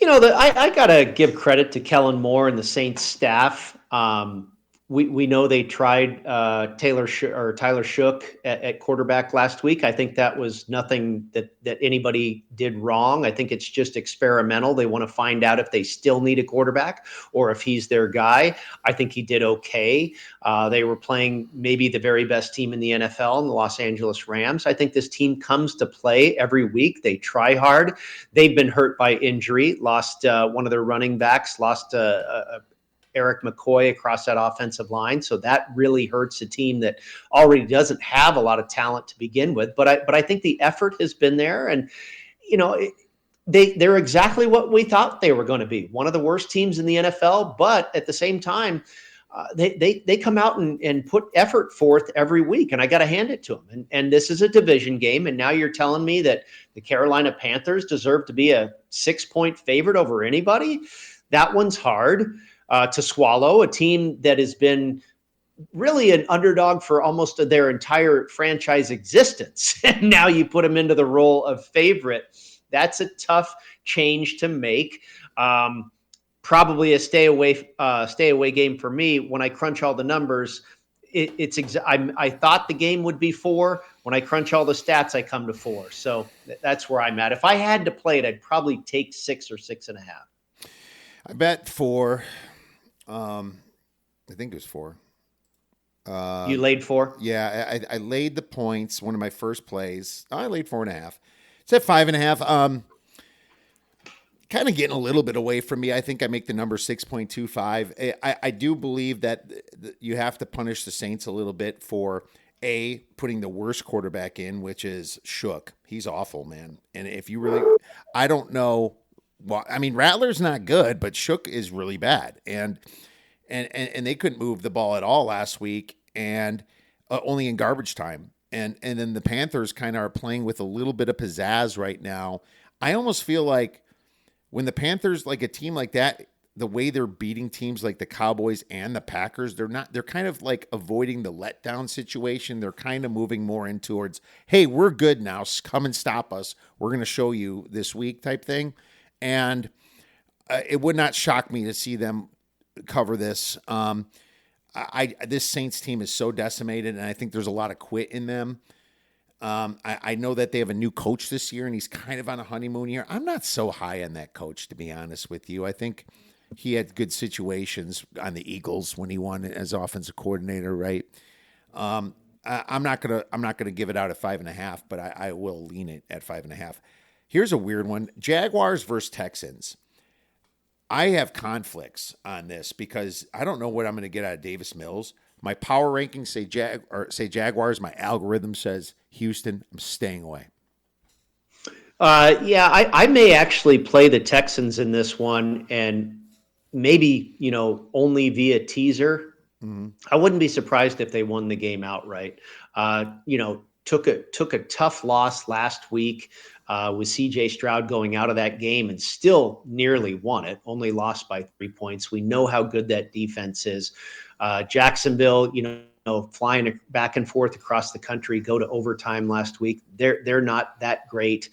I got to give credit to Kellen Moore and the Saints staff. We know they tried Tyler Shook at quarterback last week. I think that was nothing that anybody did wrong. I think it's just experimental. They want to find out if they still need a quarterback or if he's their guy. I think he did okay. They were playing maybe the very best team in the NFL, in the Los Angeles Rams. I think this team comes to play every week. They try hard. They've been hurt by injury, lost one of their running backs, lost Eric McCoy across that offensive line. So that really hurts a team that already doesn't have a lot of talent to begin with. But I think the effort has been there, and they're exactly what we thought they were going to be. One of the worst teams in the NFL, but at the same time, they come out and put effort forth every week, and I got to hand it to them. And this is a division game, and now you're telling me that the Carolina Panthers deserve to be a 6-point favorite over anybody? That one's hard. to swallow, a team that has been really an underdog for almost their entire franchise existence. And now you put them into the role of favorite. That's a tough change to make. Probably a stay away game for me. When I crunch all the numbers, I thought the game would be 4. When I crunch all the stats, I come to 4. So that's where I'm at. If I had to play it, I'd probably take 6 or 6.5. I bet 4. I think it was 4. You laid 4? Yeah, I laid the points. One of my first plays. I laid 4.5. It's at 5.5. Kind of getting a little bit away from me. I think I make the number 6.25. I do believe that you have to punish the Saints a little bit for putting the worst quarterback in, which is Shook. He's awful, man. And if you really, I don't know. Well, I mean, Rattler's not good, but Shook is really bad. And they couldn't move the ball at all last week, and only in garbage time. And then the Panthers kind of are playing with a little bit of pizzazz right now. I almost feel like when the Panthers, like a team like that, the way they're beating teams like the Cowboys and the Packers, they're kind of like avoiding the letdown situation. They're kind of moving more in towards, hey, we're good now. Come and stop us. We're going to show you this week type thing. And it would not shock me to see them cover this. This Saints team is so decimated, and I think there's a lot of quit in them. I know that they have a new coach this year, and he's kind of on a honeymoon year. I'm not so high on that coach, to be honest with you. I think he had good situations on the Eagles when he won as offensive coordinator, right? I'm not gonna give it out at 5.5, but I will lean it at 5.5. Here's a weird one: Jaguars versus Texans. I have conflicts on this because I don't know what I'm going to get out of Davis Mills. My power rankings say Jaguars. My algorithm says Houston. I'm staying away. I may actually play the Texans in this one, and maybe only via teaser. Mm-hmm. I wouldn't be surprised if they won the game outright. Took a tough loss last week with C.J. Stroud going out of that game and still nearly won it. Only lost by 3 points. We know how good that defense is. Jacksonville, flying back and forth across the country, go to overtime last week. They're not that great.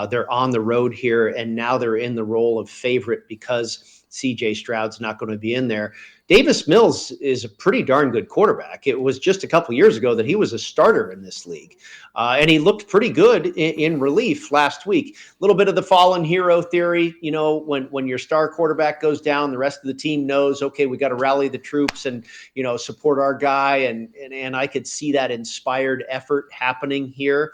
They're on the road here, and now they're in the role of favorite because C.J. Stroud's not going to be in there. Davis Mills is a pretty darn good quarterback. It was just a couple years ago that he was a starter in this league. And he looked pretty good in relief last week. A little bit of the fallen hero theory, when your star quarterback goes down, the rest of the team knows, okay, we got to rally the troops and, support our guy. And I could see that inspired effort happening here.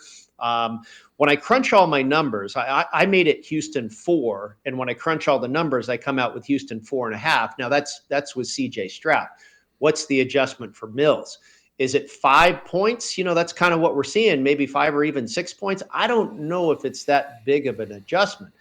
When I crunch all my numbers, I made it Houston 4. And when I crunch all the numbers, I come out with Houston 4.5. Now that's with CJ Stroud. What's the adjustment for Mills? Is it 5 points? That's kind of what we're seeing, maybe 5 or even 6 points. I don't know if it's that big of an adjustment.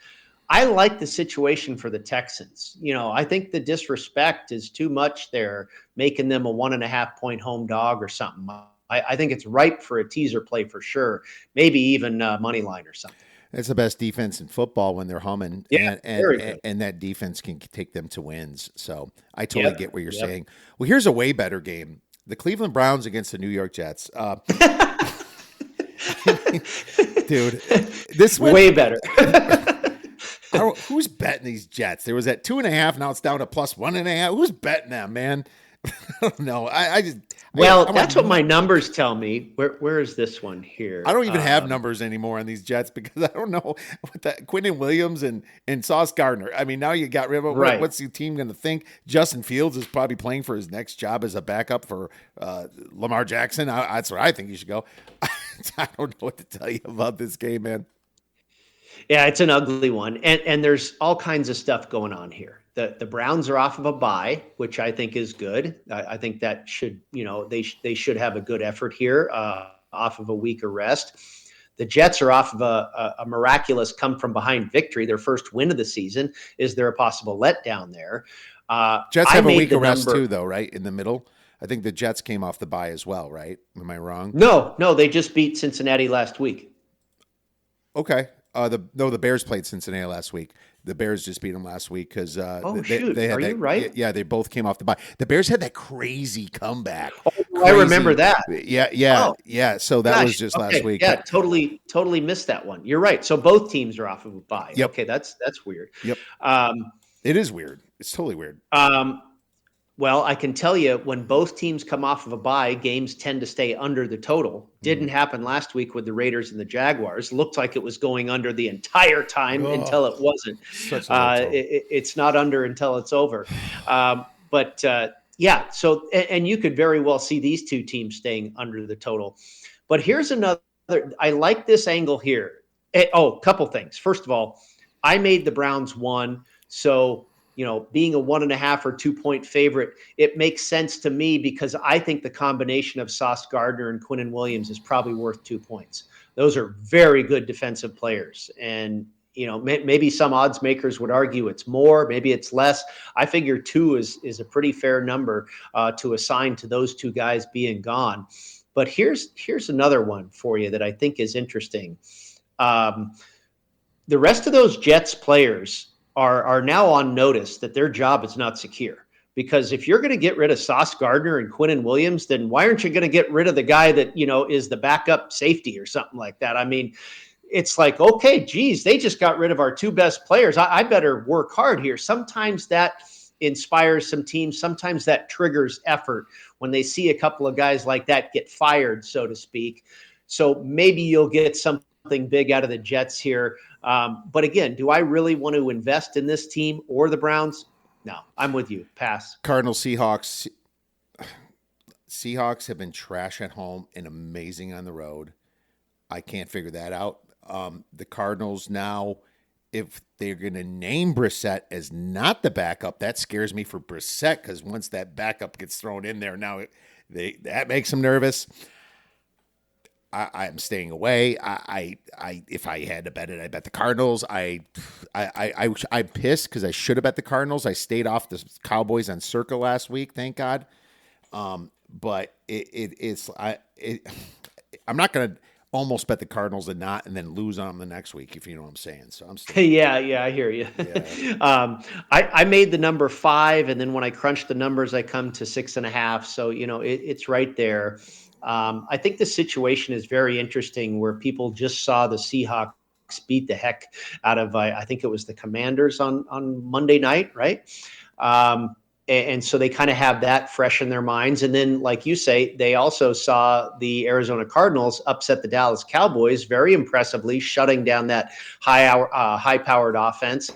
I like the situation for the Texans. I think the disrespect is too much there, making them a 1.5 point home dog or something. I think it's ripe for a teaser play for sure. Maybe even money line or something. It's the best defense in football when they're humming, and that defense can take them to wins. So I totally get what you're saying. Well, here's a way better game: the Cleveland Browns against the New York Jets. Dude, this way better. Who's betting these Jets? There was at 2.5. Now it's down to plus 1.5. Who's betting them, man? I don't know. That's what my numbers tell me. Where is this one here? I don't even have numbers anymore on these Jets because I don't know what that Quinton Williams and Sauce Gardner. I mean, now you got rid of right. What's the team going to think? Justin Fields is probably playing for his next job as a backup for Lamar Jackson. That's where I think you should go. I don't know what to tell you about this game, man. Yeah, it's an ugly one. And there's all kinds of stuff going on here. The Browns are off of a bye, which I think is good. I think that should, they should have a good effort here off of a week of rest. The Jets are off of a miraculous come from behind victory, their first win of the season. Is there a possible letdown there? Jets have a week of rest too, though, right? In the middle. I think the Jets came off the bye as well, right? Am I wrong? No, they just beat Cincinnati last week. Okay. The Bears played Cincinnati last week. The Bears just beat them last week because shoot. they had Are that, you right? Yeah, they both came off the bye. The Bears had that crazy comeback. Oh, I remember that. Yeah. So that was just last week. Yeah, totally missed that one. You're right. So both teams are off of a bye. Yep. Okay, that's weird. Yep. It is weird. It's totally weird. Well, I can tell you when both teams come off of a bye, games tend to stay under the total. Didn't happen last week with the Raiders and the Jaguars. Looked like it was going under the entire time until it wasn't. It's not under until it's over. Yeah, so and you could very well see these two teams staying under the total. But here's another. I like this angle here. A couple things. First of all, I made the Browns 1, so being a 1.5 or 2 point favorite, it makes sense to me because I think the combination of Sauce Gardner and Quinnen Williams is probably worth 2 points. Those are very good defensive players. And, maybe some odds makers would argue it's more, maybe it's less. I figure 2 is a pretty fair number to assign to those two guys being gone. But here's another one for you that I think is interesting. The rest of those Jets players are now on notice that their job is not secure. Because if you're going to get rid of Sauce Gardner and Quinnen Williams, then why aren't you going to get rid of the guy that, is the backup safety or something like that? I mean, it's like, okay, geez, they just got rid of our 2 best players. I better work hard here. Sometimes that inspires some teams. Sometimes that triggers effort when they see a couple of guys like that get fired, so to speak. So maybe you'll get something big out of the Jets here. But again, do I really want to invest in this team or the Browns? No, I'm with you. Pass. Cardinals, Seahawks. Seahawks have been trash at home and amazing on the road. I can't figure that out. The Cardinals now, if they're going to name Brissett as not the backup, that scares me for Brissett because once that backup gets thrown in there, now that makes them nervous. I'm staying away. If I had to bet it, I bet the Cardinals. I'm pissed because I should have bet the Cardinals. I stayed off the Cowboys on Circa last week, thank God. But I'm not going to almost bet the Cardinals and then lose on them the next week, if you know what I'm saying. So I'm still. Yeah, I hear you. Yeah. I made the number 5, and then when I crunch the numbers, I come to 6.5. So it's right there. I think the situation is very interesting where people just saw the Seahawks beat the heck out of, I think it was the Commanders on Monday night, right? And so they kind of have that fresh in their minds. And then, like you say, they also saw the Arizona Cardinals upset the Dallas Cowboys very impressively, shutting down that high-powered offense.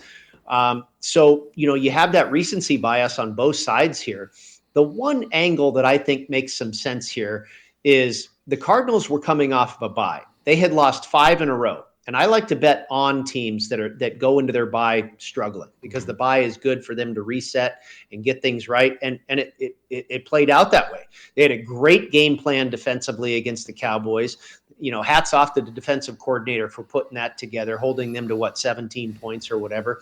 So, you have that recency bias on both sides here. The one angle that I think makes some sense here is the Cardinals were coming off of a bye. They had lost 5 in a row. And I like to bet on teams that go into their bye struggling because the bye is good for them to reset and get things right. And it played out that way. They had a great game plan defensively against the Cowboys. Hats off to the defensive coordinator for putting that together, holding them to 17 points or whatever.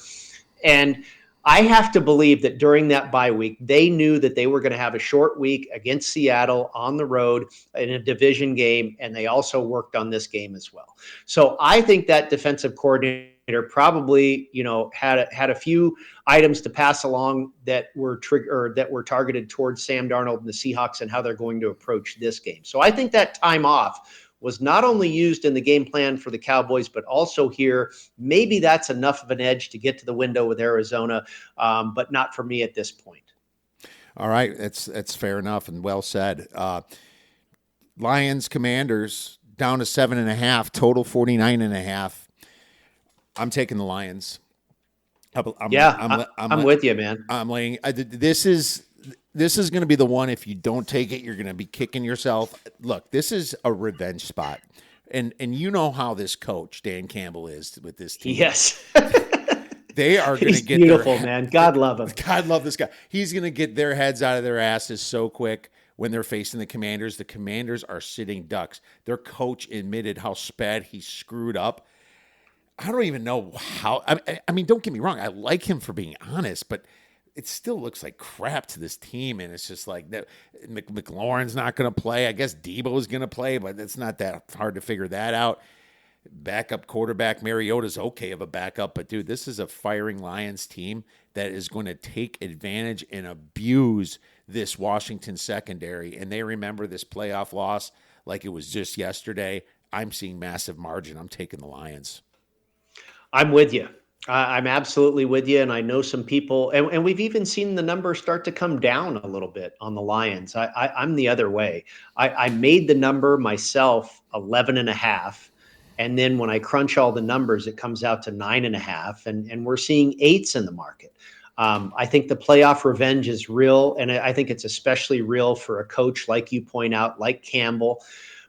And I have to believe that during that bye week, they knew that they were going to have a short week against Seattle on the road in a division game, and they also worked on this game as well. So I think that defensive coordinator probably, had a few items to pass along that were targeted towards Sam Darnold and the Seahawks and how they're going to approach this game. So I think that time off was not only used in the game plan for the Cowboys, but also here. Maybe that's enough of an edge to get to the window with Arizona, but not for me at this point. All right, that's fair enough and well said. Lions, Commanders down to 7.5, total 49.5. I'm taking the Lions. I'm with you, man. I'm laying. This is going to be the one. If you don't take it, you're going to be kicking yourself. Look, this is a revenge spot, and you know how this coach Dan Campbell is with this team. Yes, they are going to get beautiful, man. God love him. God love this guy. He's going to get their heads out of their asses so quick when they're facing the Commanders. The Commanders are sitting ducks. Their coach admitted how spad he screwed up. I don't even know how. I mean, don't get me wrong. I like him for being honest, but it still looks like crap to this team, and it's just like that. McLaurin's not going to play. I guess Debo's going to play, but it's not that hard to figure that out. backup quarterback Mariota's okay of a backup, but dude, this is a firing Lions team that is going to take advantage and abuse this Washington secondary. And they remember this playoff loss like it was just yesterday. I'm seeing massive margin. I'm taking the Lions. I'm with you. I'm absolutely with you. And I know some people, and we've even seen the numbers start to come down a little bit on the Lions. I'm the other way. I made the number myself 11.5. And then when I crunch all the numbers, it comes out to 9.5. And we're seeing 8s in the market. I think the playoff revenge is real. And I think it's especially real for a coach, like you point out, like Campbell.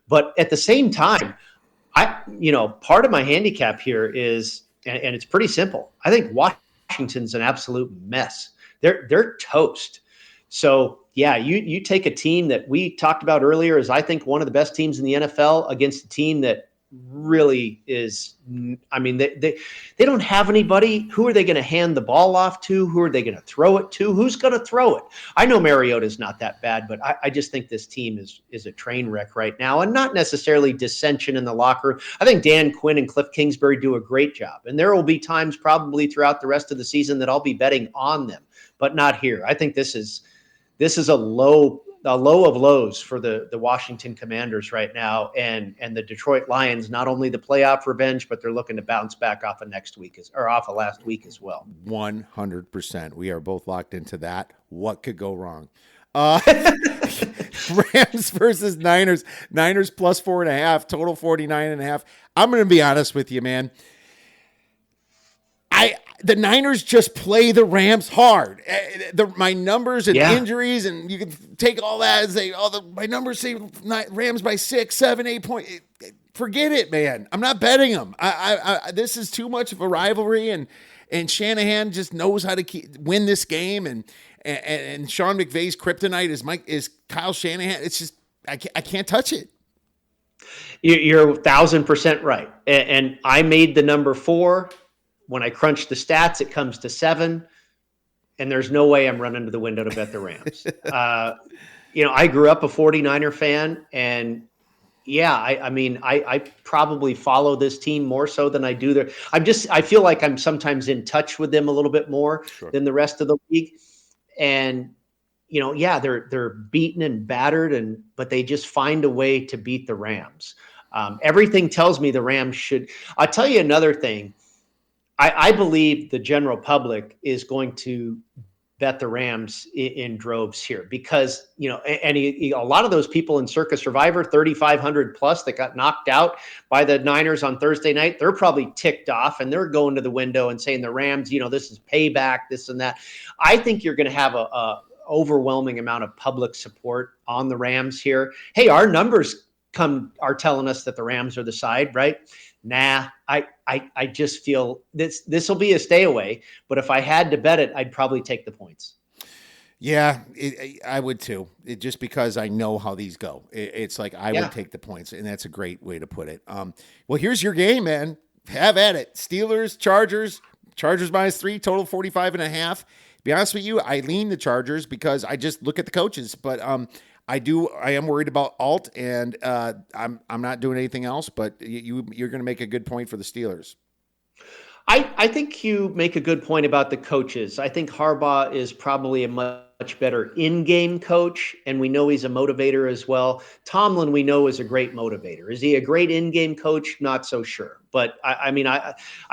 But at the same time, part of my handicap here is, and it's pretty simple. I think Washington's an absolute mess. They're toast. So yeah, you take a team that we talked about earlier as I think one of the best teams in the NFL against a team that really is, I mean, they don't have anybody. Who are they going to hand the ball off to? Who are they going to throw it to? Who's going to throw it? I know Mariota's not that bad, but I just think this team is a train wreck right now, and not necessarily dissension in the locker. I think Dan Quinn and Cliff Kingsbury do a great job, and there will be times probably throughout the rest of the season that I'll be betting on them, but not here. I think this is a low of lows for the Washington Commanders right now, and the Detroit Lions, not only the playoff revenge, but they're looking to bounce back off of off of last week as well. 100%. We are both locked into that. What could go wrong? Rams versus Niners. Niners plus 4.5, total 49.5. I'm going to be honest with you, man. The Niners just play the Rams hard. My numbers and injuries, and you can take all that and say, my numbers say Rams by 6, 7, 8 points. Forget it, man. I'm not betting them. This is too much of a rivalry, and Shanahan just knows how to win this game. And Sean McVay's kryptonite is Kyle Shanahan. It's just I can't touch it. You're 1,000% right. And I made the number 4. When I crunch the stats, it comes to 7, and there's no way I'm running to the window to bet the Rams. I grew up a 49er fan, and I probably follow this team more so than I do I feel like I'm sometimes in touch with them a little bit more than the rest of the league. And, they're beaten and battered, but they just find a way to beat the Rams. Everything tells me the Rams should. I'll tell you another thing. I believe the general public is going to bet the Rams in droves here because, a lot of those people in Circa Survivor, 3,500 plus that got knocked out by the Niners on Thursday night, they're probably ticked off and they're going to the window and saying the Rams, this is payback, this and that. I think you're going to have a overwhelming amount of public support on the Rams here. Hey, our numbers are telling us that the Rams are the side, right? Nah, I just feel this will be a stay away. But if I had to bet it, I'd probably take the points. Yeah, I would too. Just because I know how these go. It's like I would take the points, and that's a great way to put it. Well, here's your game, man. Have at it. Steelers, Chargers minus 3, total 45.5. Be honest with you, I lean the Chargers because I just look at the coaches, but I am worried about Alt, and I'm not doing anything else, but you're going to make a good point for the Steelers. I think you make a good point about the coaches. I think Harbaugh is probably a much better in-game coach, and we know he's a motivator as well. Tomlin, we know, is a great motivator. Is he a great in-game coach? Not so sure. But I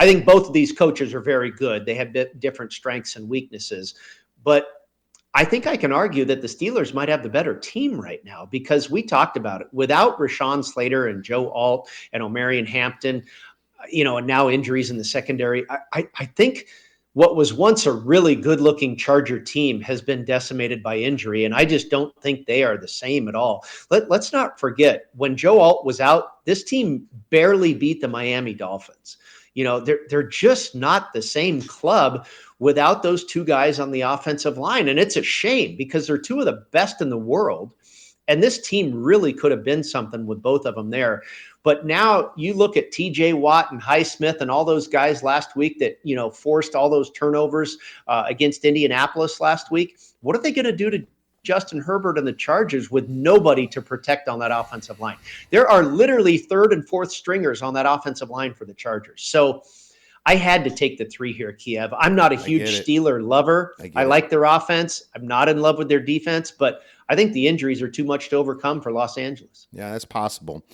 think both of these coaches are very good. They have different strengths and weaknesses. But I think I can argue that the Steelers might have the better team right now because we talked about it. Without Rashawn Slater and Joe Alt and Omarion Hampton, and now injuries in the secondary, I think what was once a really good-looking Charger team has been decimated by injury, and I just don't think they are the same at all. Let's not forget, when Joe Alt was out, this team barely beat the Miami Dolphins. They're just not the same club without those two guys on the offensive line. And it's a shame because they're two of the best in the world. And this team really could have been something with both of them there. But now you look at TJ Watt and Highsmith and all those guys last week that, forced all those turnovers against Indianapolis last week. What are they going to do Justin Herbert and the Chargers with nobody to protect on that offensive line. There are literally third and fourth stringers on that offensive line for the Chargers. So I had to take the 3 here, Kiev. I'm not a huge Steeler lover. I like their offense. I'm not in love with their defense, but I think the injuries are too much to overcome for Los Angeles. Yeah, that's possible.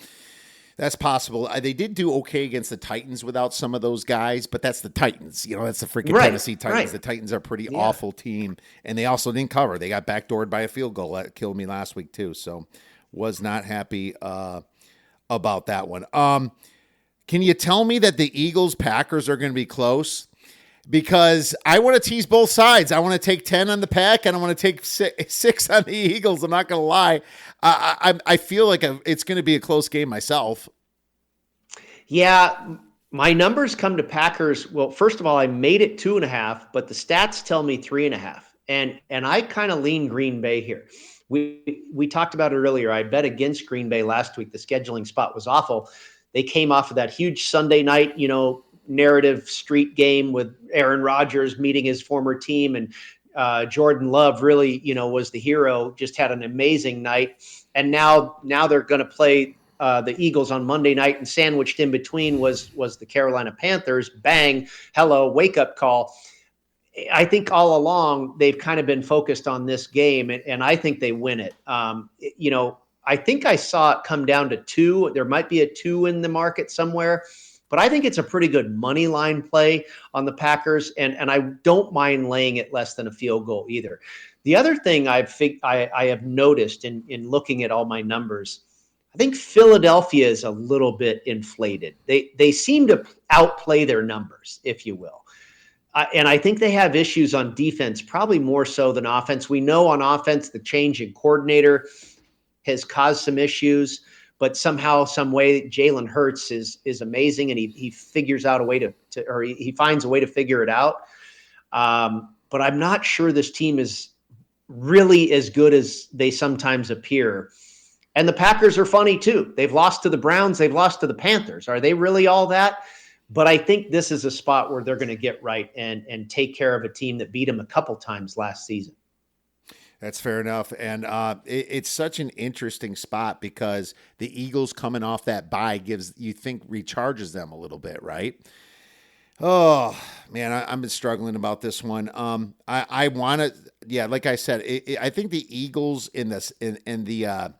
That's possible. They did do okay against the Titans without some of those guys, but that's the Titans. That's the freaking Tennessee Titans. Right. The Titans are a pretty awful team, and they also didn't cover. They got backdoored by a field goal. That killed me last week too, so was not happy about that one. Can you tell me that the Eagles-Packers are going to be close? Because I want to tease both sides. I want to take 10 on the Pack, and I want to take 6 on the Eagles. I'm not going to lie. I feel like it's going to be a close game myself. Yeah, my numbers come to Packers. Well, first of all, I made it 2.5, but the stats tell me 3.5. And I kind of lean Green Bay here. We talked about it earlier. I bet against Green Bay last week. The scheduling spot was awful. They came off of that huge Sunday night, narrative street game with Aaron Rodgers meeting his former team, and Jordan Love really, was the hero, just had an amazing night. And now they're going to play the Eagles on Monday night, and sandwiched in between was the Carolina Panthers. Bang, hello, wake up call. I think all along they've kind of been focused on this game, and I think they win it. I think I saw it come down to 2. There might be a 2 in the market somewhere. But I think it's a pretty good money line play on the Packers, and I don't mind laying it less than a field goal either. The other thing I have noticed in looking at all my numbers, I think Philadelphia is a little bit inflated. They seem to outplay their numbers, if you will. And I think they have issues on defense, probably more so than offense. We know on offense the change in coordinator has caused some issues. But somehow, some way, Jalen Hurts is amazing, and he figures out a way he finds a way to figure it out. But I'm not sure this team is really as good as they sometimes appear. And the Packers are funny too. They've lost to the Browns. They've lost to the Panthers. Are they really all that? But I think this is a spot where they're going to get right and take care of a team that beat them a couple times last season. That's fair enough. And it's such an interesting spot because the Eagles coming off that bye recharges them a little bit, right? Oh, man, I've been struggling about this one. I want to, like I said, I think the Eagles in the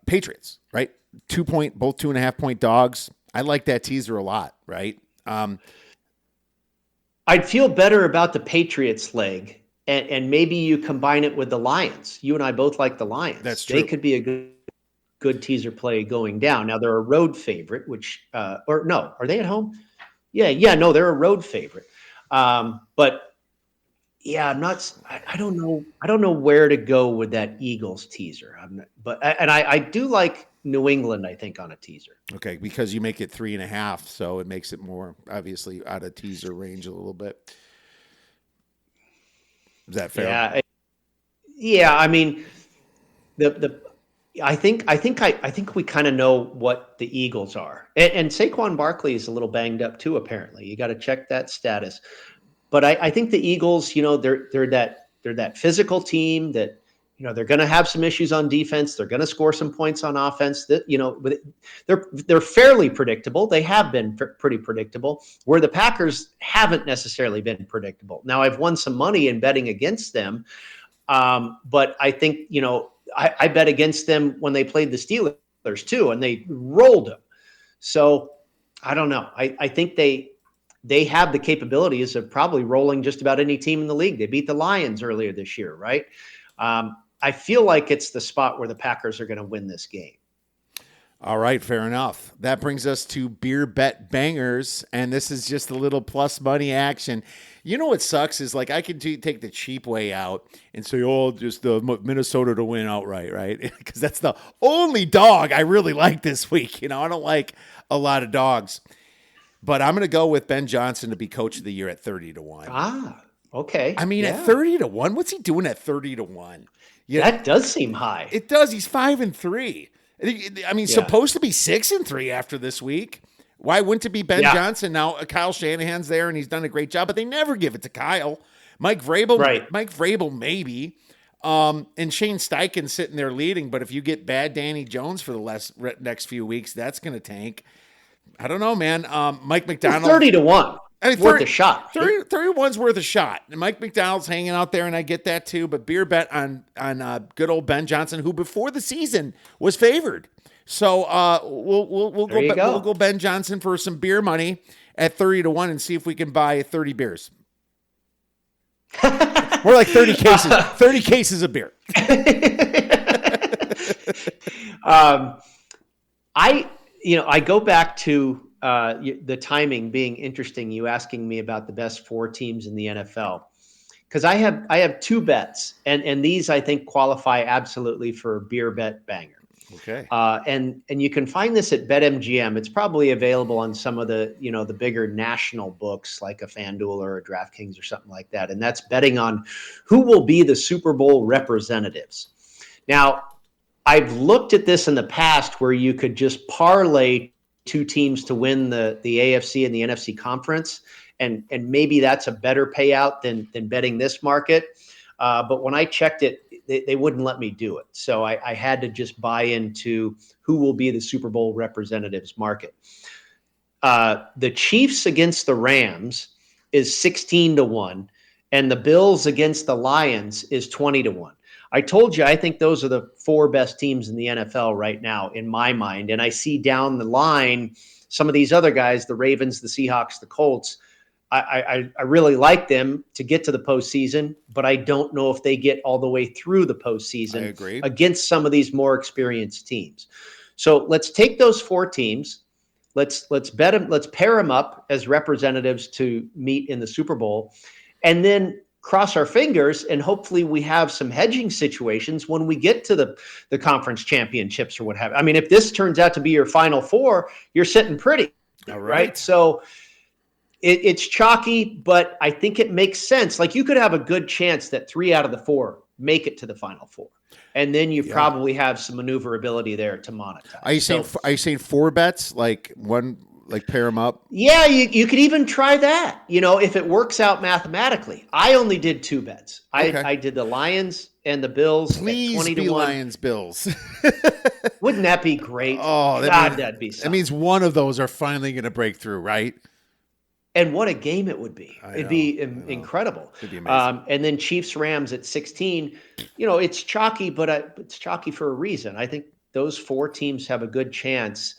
Patriots, right? both 2.5 point dogs. I like that teaser a lot, right? I'd feel better about the Patriots leg. And maybe you combine it with the Lions. You and I both like the Lions. That's true. They could be a good teaser play going down. Now they're a road favorite, or no, are they at home? Yeah, no, they're a road favorite. But yeah, I don't know where to go with that Eagles teaser. I do like New England, I think, on a teaser. Okay, because you make it 3.5, so it makes it more obviously out of teaser range a little bit. Is that fair? Yeah. I mean, I think we kind of know what the Eagles are, and Saquon Barkley is a little banged up too. Apparently, you got to check that status. But I think the Eagles, they're that physical team that they're going to have some issues on defense. They're going to score some points on offense. That they're fairly predictable. They have been pretty predictable, where the Packers haven't necessarily been predictable. Now, I've won some money in betting against them, but I think I bet against them when they played the Steelers too, and they rolled them. So I don't know. I think they have the capabilities of probably rolling just about any team in the league. They beat the Lions earlier this year, right? I feel like it's the spot where the Packers are going to win this game. All right, fair enough. That brings us to beer bet bangers, and this is just a little plus money action. You know what sucks is I could take the cheap way out and say, just the Minnesota to win outright, right? Because that's the only dog I really like this week. I don't like a lot of dogs, but I'm going to go with Ben Johnson to be coach of the year at 30-1. Ah, okay. I mean, at 30-1, what's he doing at 30-1? That does seem high. It does. He's 5-3. I mean, supposed to be 6-3 after this week. Why wouldn't it be Ben Johnson? Now, Kyle Shanahan's there, and he's done a great job, but they never give it to Kyle. Mike Vrabel, maybe. And Shane Steichen sitting there leading, but if you get bad Danny Jones for the next few weeks, that's going to tank. I don't know, man. Mike McDonald. 30-1. I mean, worth a shot. 31's worth a shot. And Mike McDonald's hanging out there, and I get that too. But beer bet on good old Ben Johnson, who before the season was favored. So we'll go Ben Johnson for some beer money at 30-1 and see if we can buy 30 beers. More like 30 cases. 30 cases of beer. I go back to the timing being interesting. You asking me about the best 4 teams in the NFL, because I have 2 bets, and these I think qualify absolutely for beer bet banger. Okay. And you can find this at BetMGM. It's probably available on some of the the bigger national books like a FanDuel or a DraftKings or something like that. And that's betting on who will be the Super Bowl representatives. Now, I've looked at this in the past where you could just parlay 2 teams to win the AFC and the NFC conference. And maybe that's a better payout than betting this market. But when I checked it, they wouldn't let me do it. So I had to just buy into who will be the Super Bowl representatives market. The Chiefs against the Rams is 16-1, and the Bills against the Lions is 20-1. I told you, I think those are the 4 best teams in the NFL right now, in my mind. And I see down the line some of these other guys, the Ravens, the Seahawks, the Colts. I really like them to get to the postseason, but I don't know if they get all the way through the postseason. I agree. Against some of these more experienced teams. So let's take those 4 teams. Let's bet them. Let's pair them up as representatives to meet in the Super Bowl, and then cross our fingers and hopefully we have some hedging situations when we get to the conference championships or what have you. I mean, if this turns out to be your Final 4, you're sitting pretty. All right? So it's chalky, but I think it makes sense. Like, you could have a good chance that 3 out of the 4 make it to the Final 4. And then you probably have some maneuverability there to monetize. Are you saying 4 bets? Like one, like pair them up? Yeah, you could even try that. If it works out mathematically. I only did 2 bets. Okay. I did the Lions and the Bills. Please at 20-1. Be Lions Bills. Wouldn't that be great? Oh, that'd be something. That means one of those are finally going to break through, right? And what a game it would be. It'd be incredible. It'd be amazing. And then Chiefs Rams at 16. It's chalky, but it's chalky for a reason. I think those 4 teams have a good chance.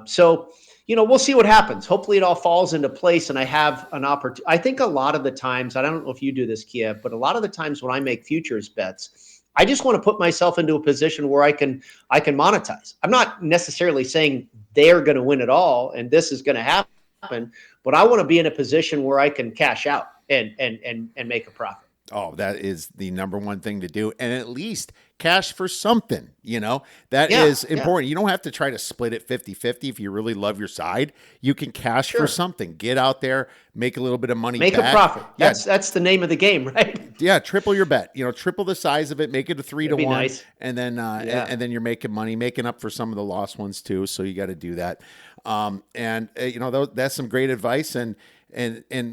So we'll see what happens. Hopefully it all falls into place and I have an opportunity. I think a lot of the times, I don't know if you do this, Kiev, but a lot of the times when I make futures bets, I just want to put myself into a position where I can monetize. I'm not necessarily saying they're going to win it all and this is going to happen, but I want to be in a position where I can cash out and make a profit. Oh, that is the number one thing to do. And at least cash for something, that is important. You don't have to try to split it 50-50 if you really love your side. You can cash for something. Get out there, make a little bit of money back. A profit. Yeah. That's the name of the game, right? Yeah, triple your bet. Triple the size of it, make it a 3-1. Nice. And then and then you're making money, making up for some of the lost ones too. So you got to do that. That's some great advice. And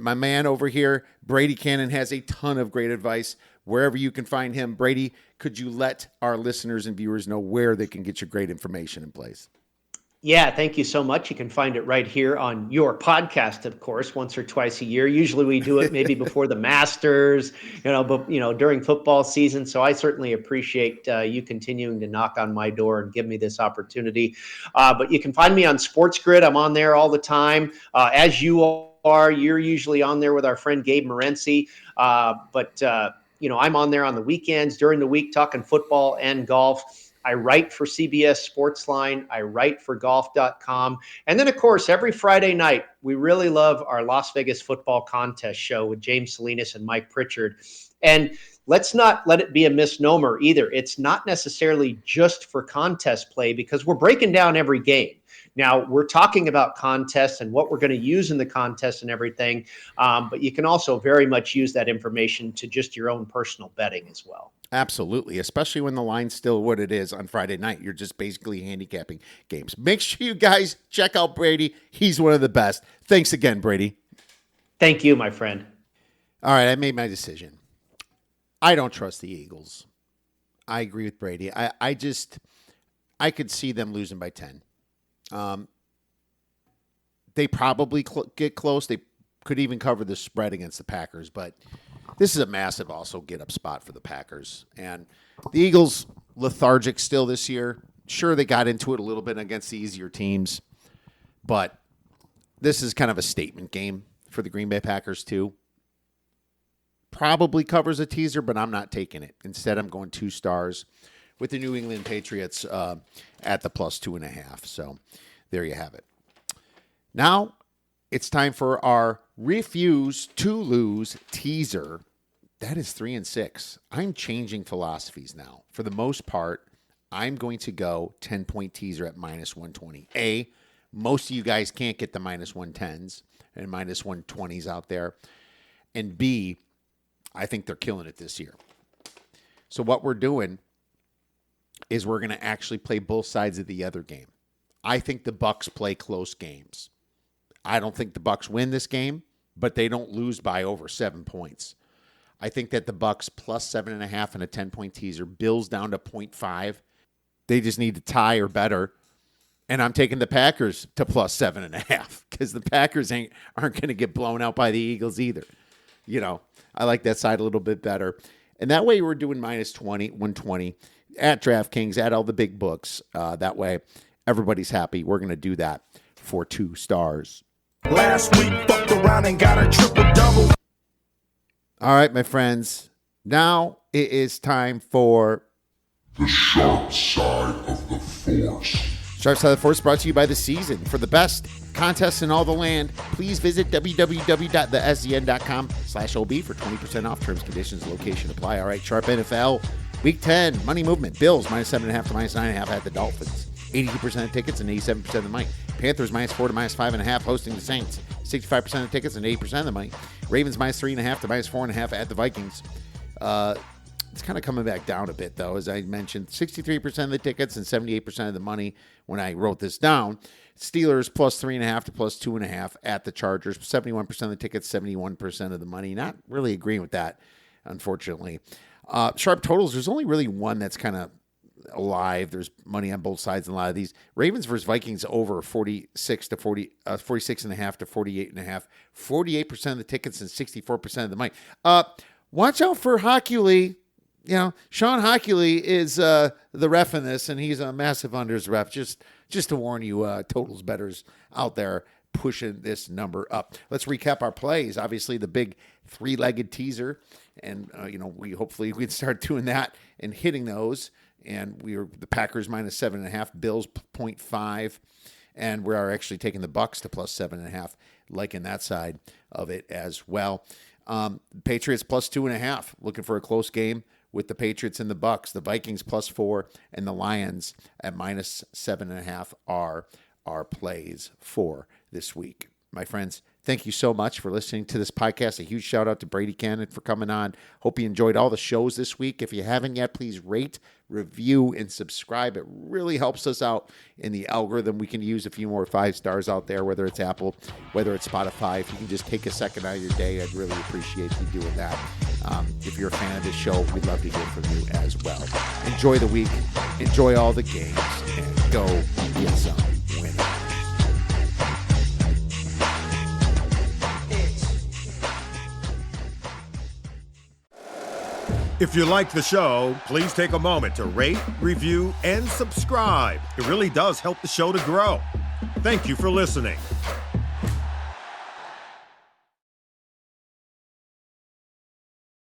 my man over here, Brady Kannon, has a ton of great advice wherever you can find him. Brady, could you let our listeners and viewers know where they can get your great information in place? Yeah, thank you so much. You can find it right here on your podcast, of course, once or twice a year. Usually we do it maybe before the Masters, but during football season. So I certainly appreciate you continuing to knock on my door and give me this opportunity. But you can find me on Sports Grid. I'm on there all the time, as you are. You're usually on there with our friend Gabe Morency. But I'm on there on the weekends, during the week, talking football and golf. I write for CBS Sportsline. I write for golf.com. And then, of course, every Friday night, we really love our Las Vegas football contest show with James Salinas and Mike Pritchard. And let's not let it be a misnomer either. It's not necessarily just for contest play, because we're breaking down every game. Now, we're talking about contests and what we're going to use in the contest and everything, but you can also very much use that information to just your own personal betting as well. Absolutely, especially when the line's still what it is on Friday night. You're just basically handicapping games. Make sure you guys check out Brady. He's one of the best. Thanks again, Brady. Thank you, my friend. All right, I made my decision. I don't trust the Eagles. I agree with Brady. I could see them losing by 10. They probably get close. They could even cover the spread against the Packers, but this is a massive also get-up spot for the Packers. And the Eagles, lethargic still this year. Sure, they got into it a little bit against the easier teams, but this is kind of a statement game for the Green Bay Packers too. Probably covers a teaser, but I'm not taking it. Instead, I'm going 2 stars with the New England Patriots at the plus 2.5. So there you have it. Now it's time for our refuse to lose teaser. That is 3 and 6. I'm changing philosophies now. For the most part, I'm going to go 10-point teaser at minus 120. Most of you guys can't get the minus 110s and minus 120s out there. And B, I think they're killing it this year. So what we're doing is we're going to actually play both sides of the other game. I think the Bucs play close games. I don't think the Bucs win this game, but they don't lose by over 7 points. I think that the Bucs plus 7.5 and a 10-point teaser. Bills down to 0.5. They just need to tie or better. And I'm taking the Packers to plus 7.5 because the Packers aren't going to get blown out by the Eagles either. You know, I like that side a little bit better. And that way we're doing minus 120 at DraftKings, at all the big books. That way everybody's happy. We're going to do that for 2 stars. Last week, fucked around and got a triple-double. All right, my friends. Now it is time for The Sharp Side of the Force. Sharp Side of the Force, brought to you by The Season. For the best contests in all the land, please visit www.thesdn.com/OB for 20% off. Terms, conditions, location apply. All right, Sharp NFL. Week 10, money movement. Bills minus 7.5 to minus 9.5 at the Dolphins. 82% of tickets and 87% of the money. Panthers minus 4 to minus 5.5 hosting the Saints. 65% of tickets and 80% of the money. Ravens minus 3.5 to minus 4.5 at the Vikings. It's kind of coming back down a bit, though. As I mentioned, 63% of the tickets and 78% of the money when I wrote this down. Steelers plus 3.5 to plus 2.5 at the Chargers. 71% of the tickets, 71% of the money. Not really agreeing with that, unfortunately. Sharp totals, there's only really one that's kind of alive. There's money on both sides in a lot of these. Ravens versus Vikings over 46.5 to 48.5. 48% of the tickets and 64% of the money. Watch out for Hockley. You know, Sean Hockley is the ref in this, and he's a massive unders ref. Just to warn you, totals bettors out there pushing this number up. Let's recap our plays. Obviously, the big 3-legged teaser, and we hopefully we can start doing that and hitting those. And we were the Packers minus 7.5, Bills 0.5, and we are actually taking the Bucs to plus 7.5, liking that side of it as well. Patriots plus 2.5, looking for a close game with the Patriots and the Bucs. The Vikings plus 4, and the Lions at minus 7.5 are our plays for this week. My friends, thank you so much for listening to this podcast. A huge shout out to Brady Kannon for coming on. Hope you enjoyed all the shows this week. If you haven't yet, please rate, review, and subscribe. It really helps us out in the algorithm. We can use a few more 5 stars out there, whether it's Apple, whether it's Spotify. If you can just take a second out of your day, I'd really appreciate you doing that. If you're a fan of this show, we'd love to hear from you as well. Enjoy the week. Enjoy all the games. And go get some winners. If you like the show, please take a moment to rate, review, and subscribe. It really does help the show to grow. Thank you for listening.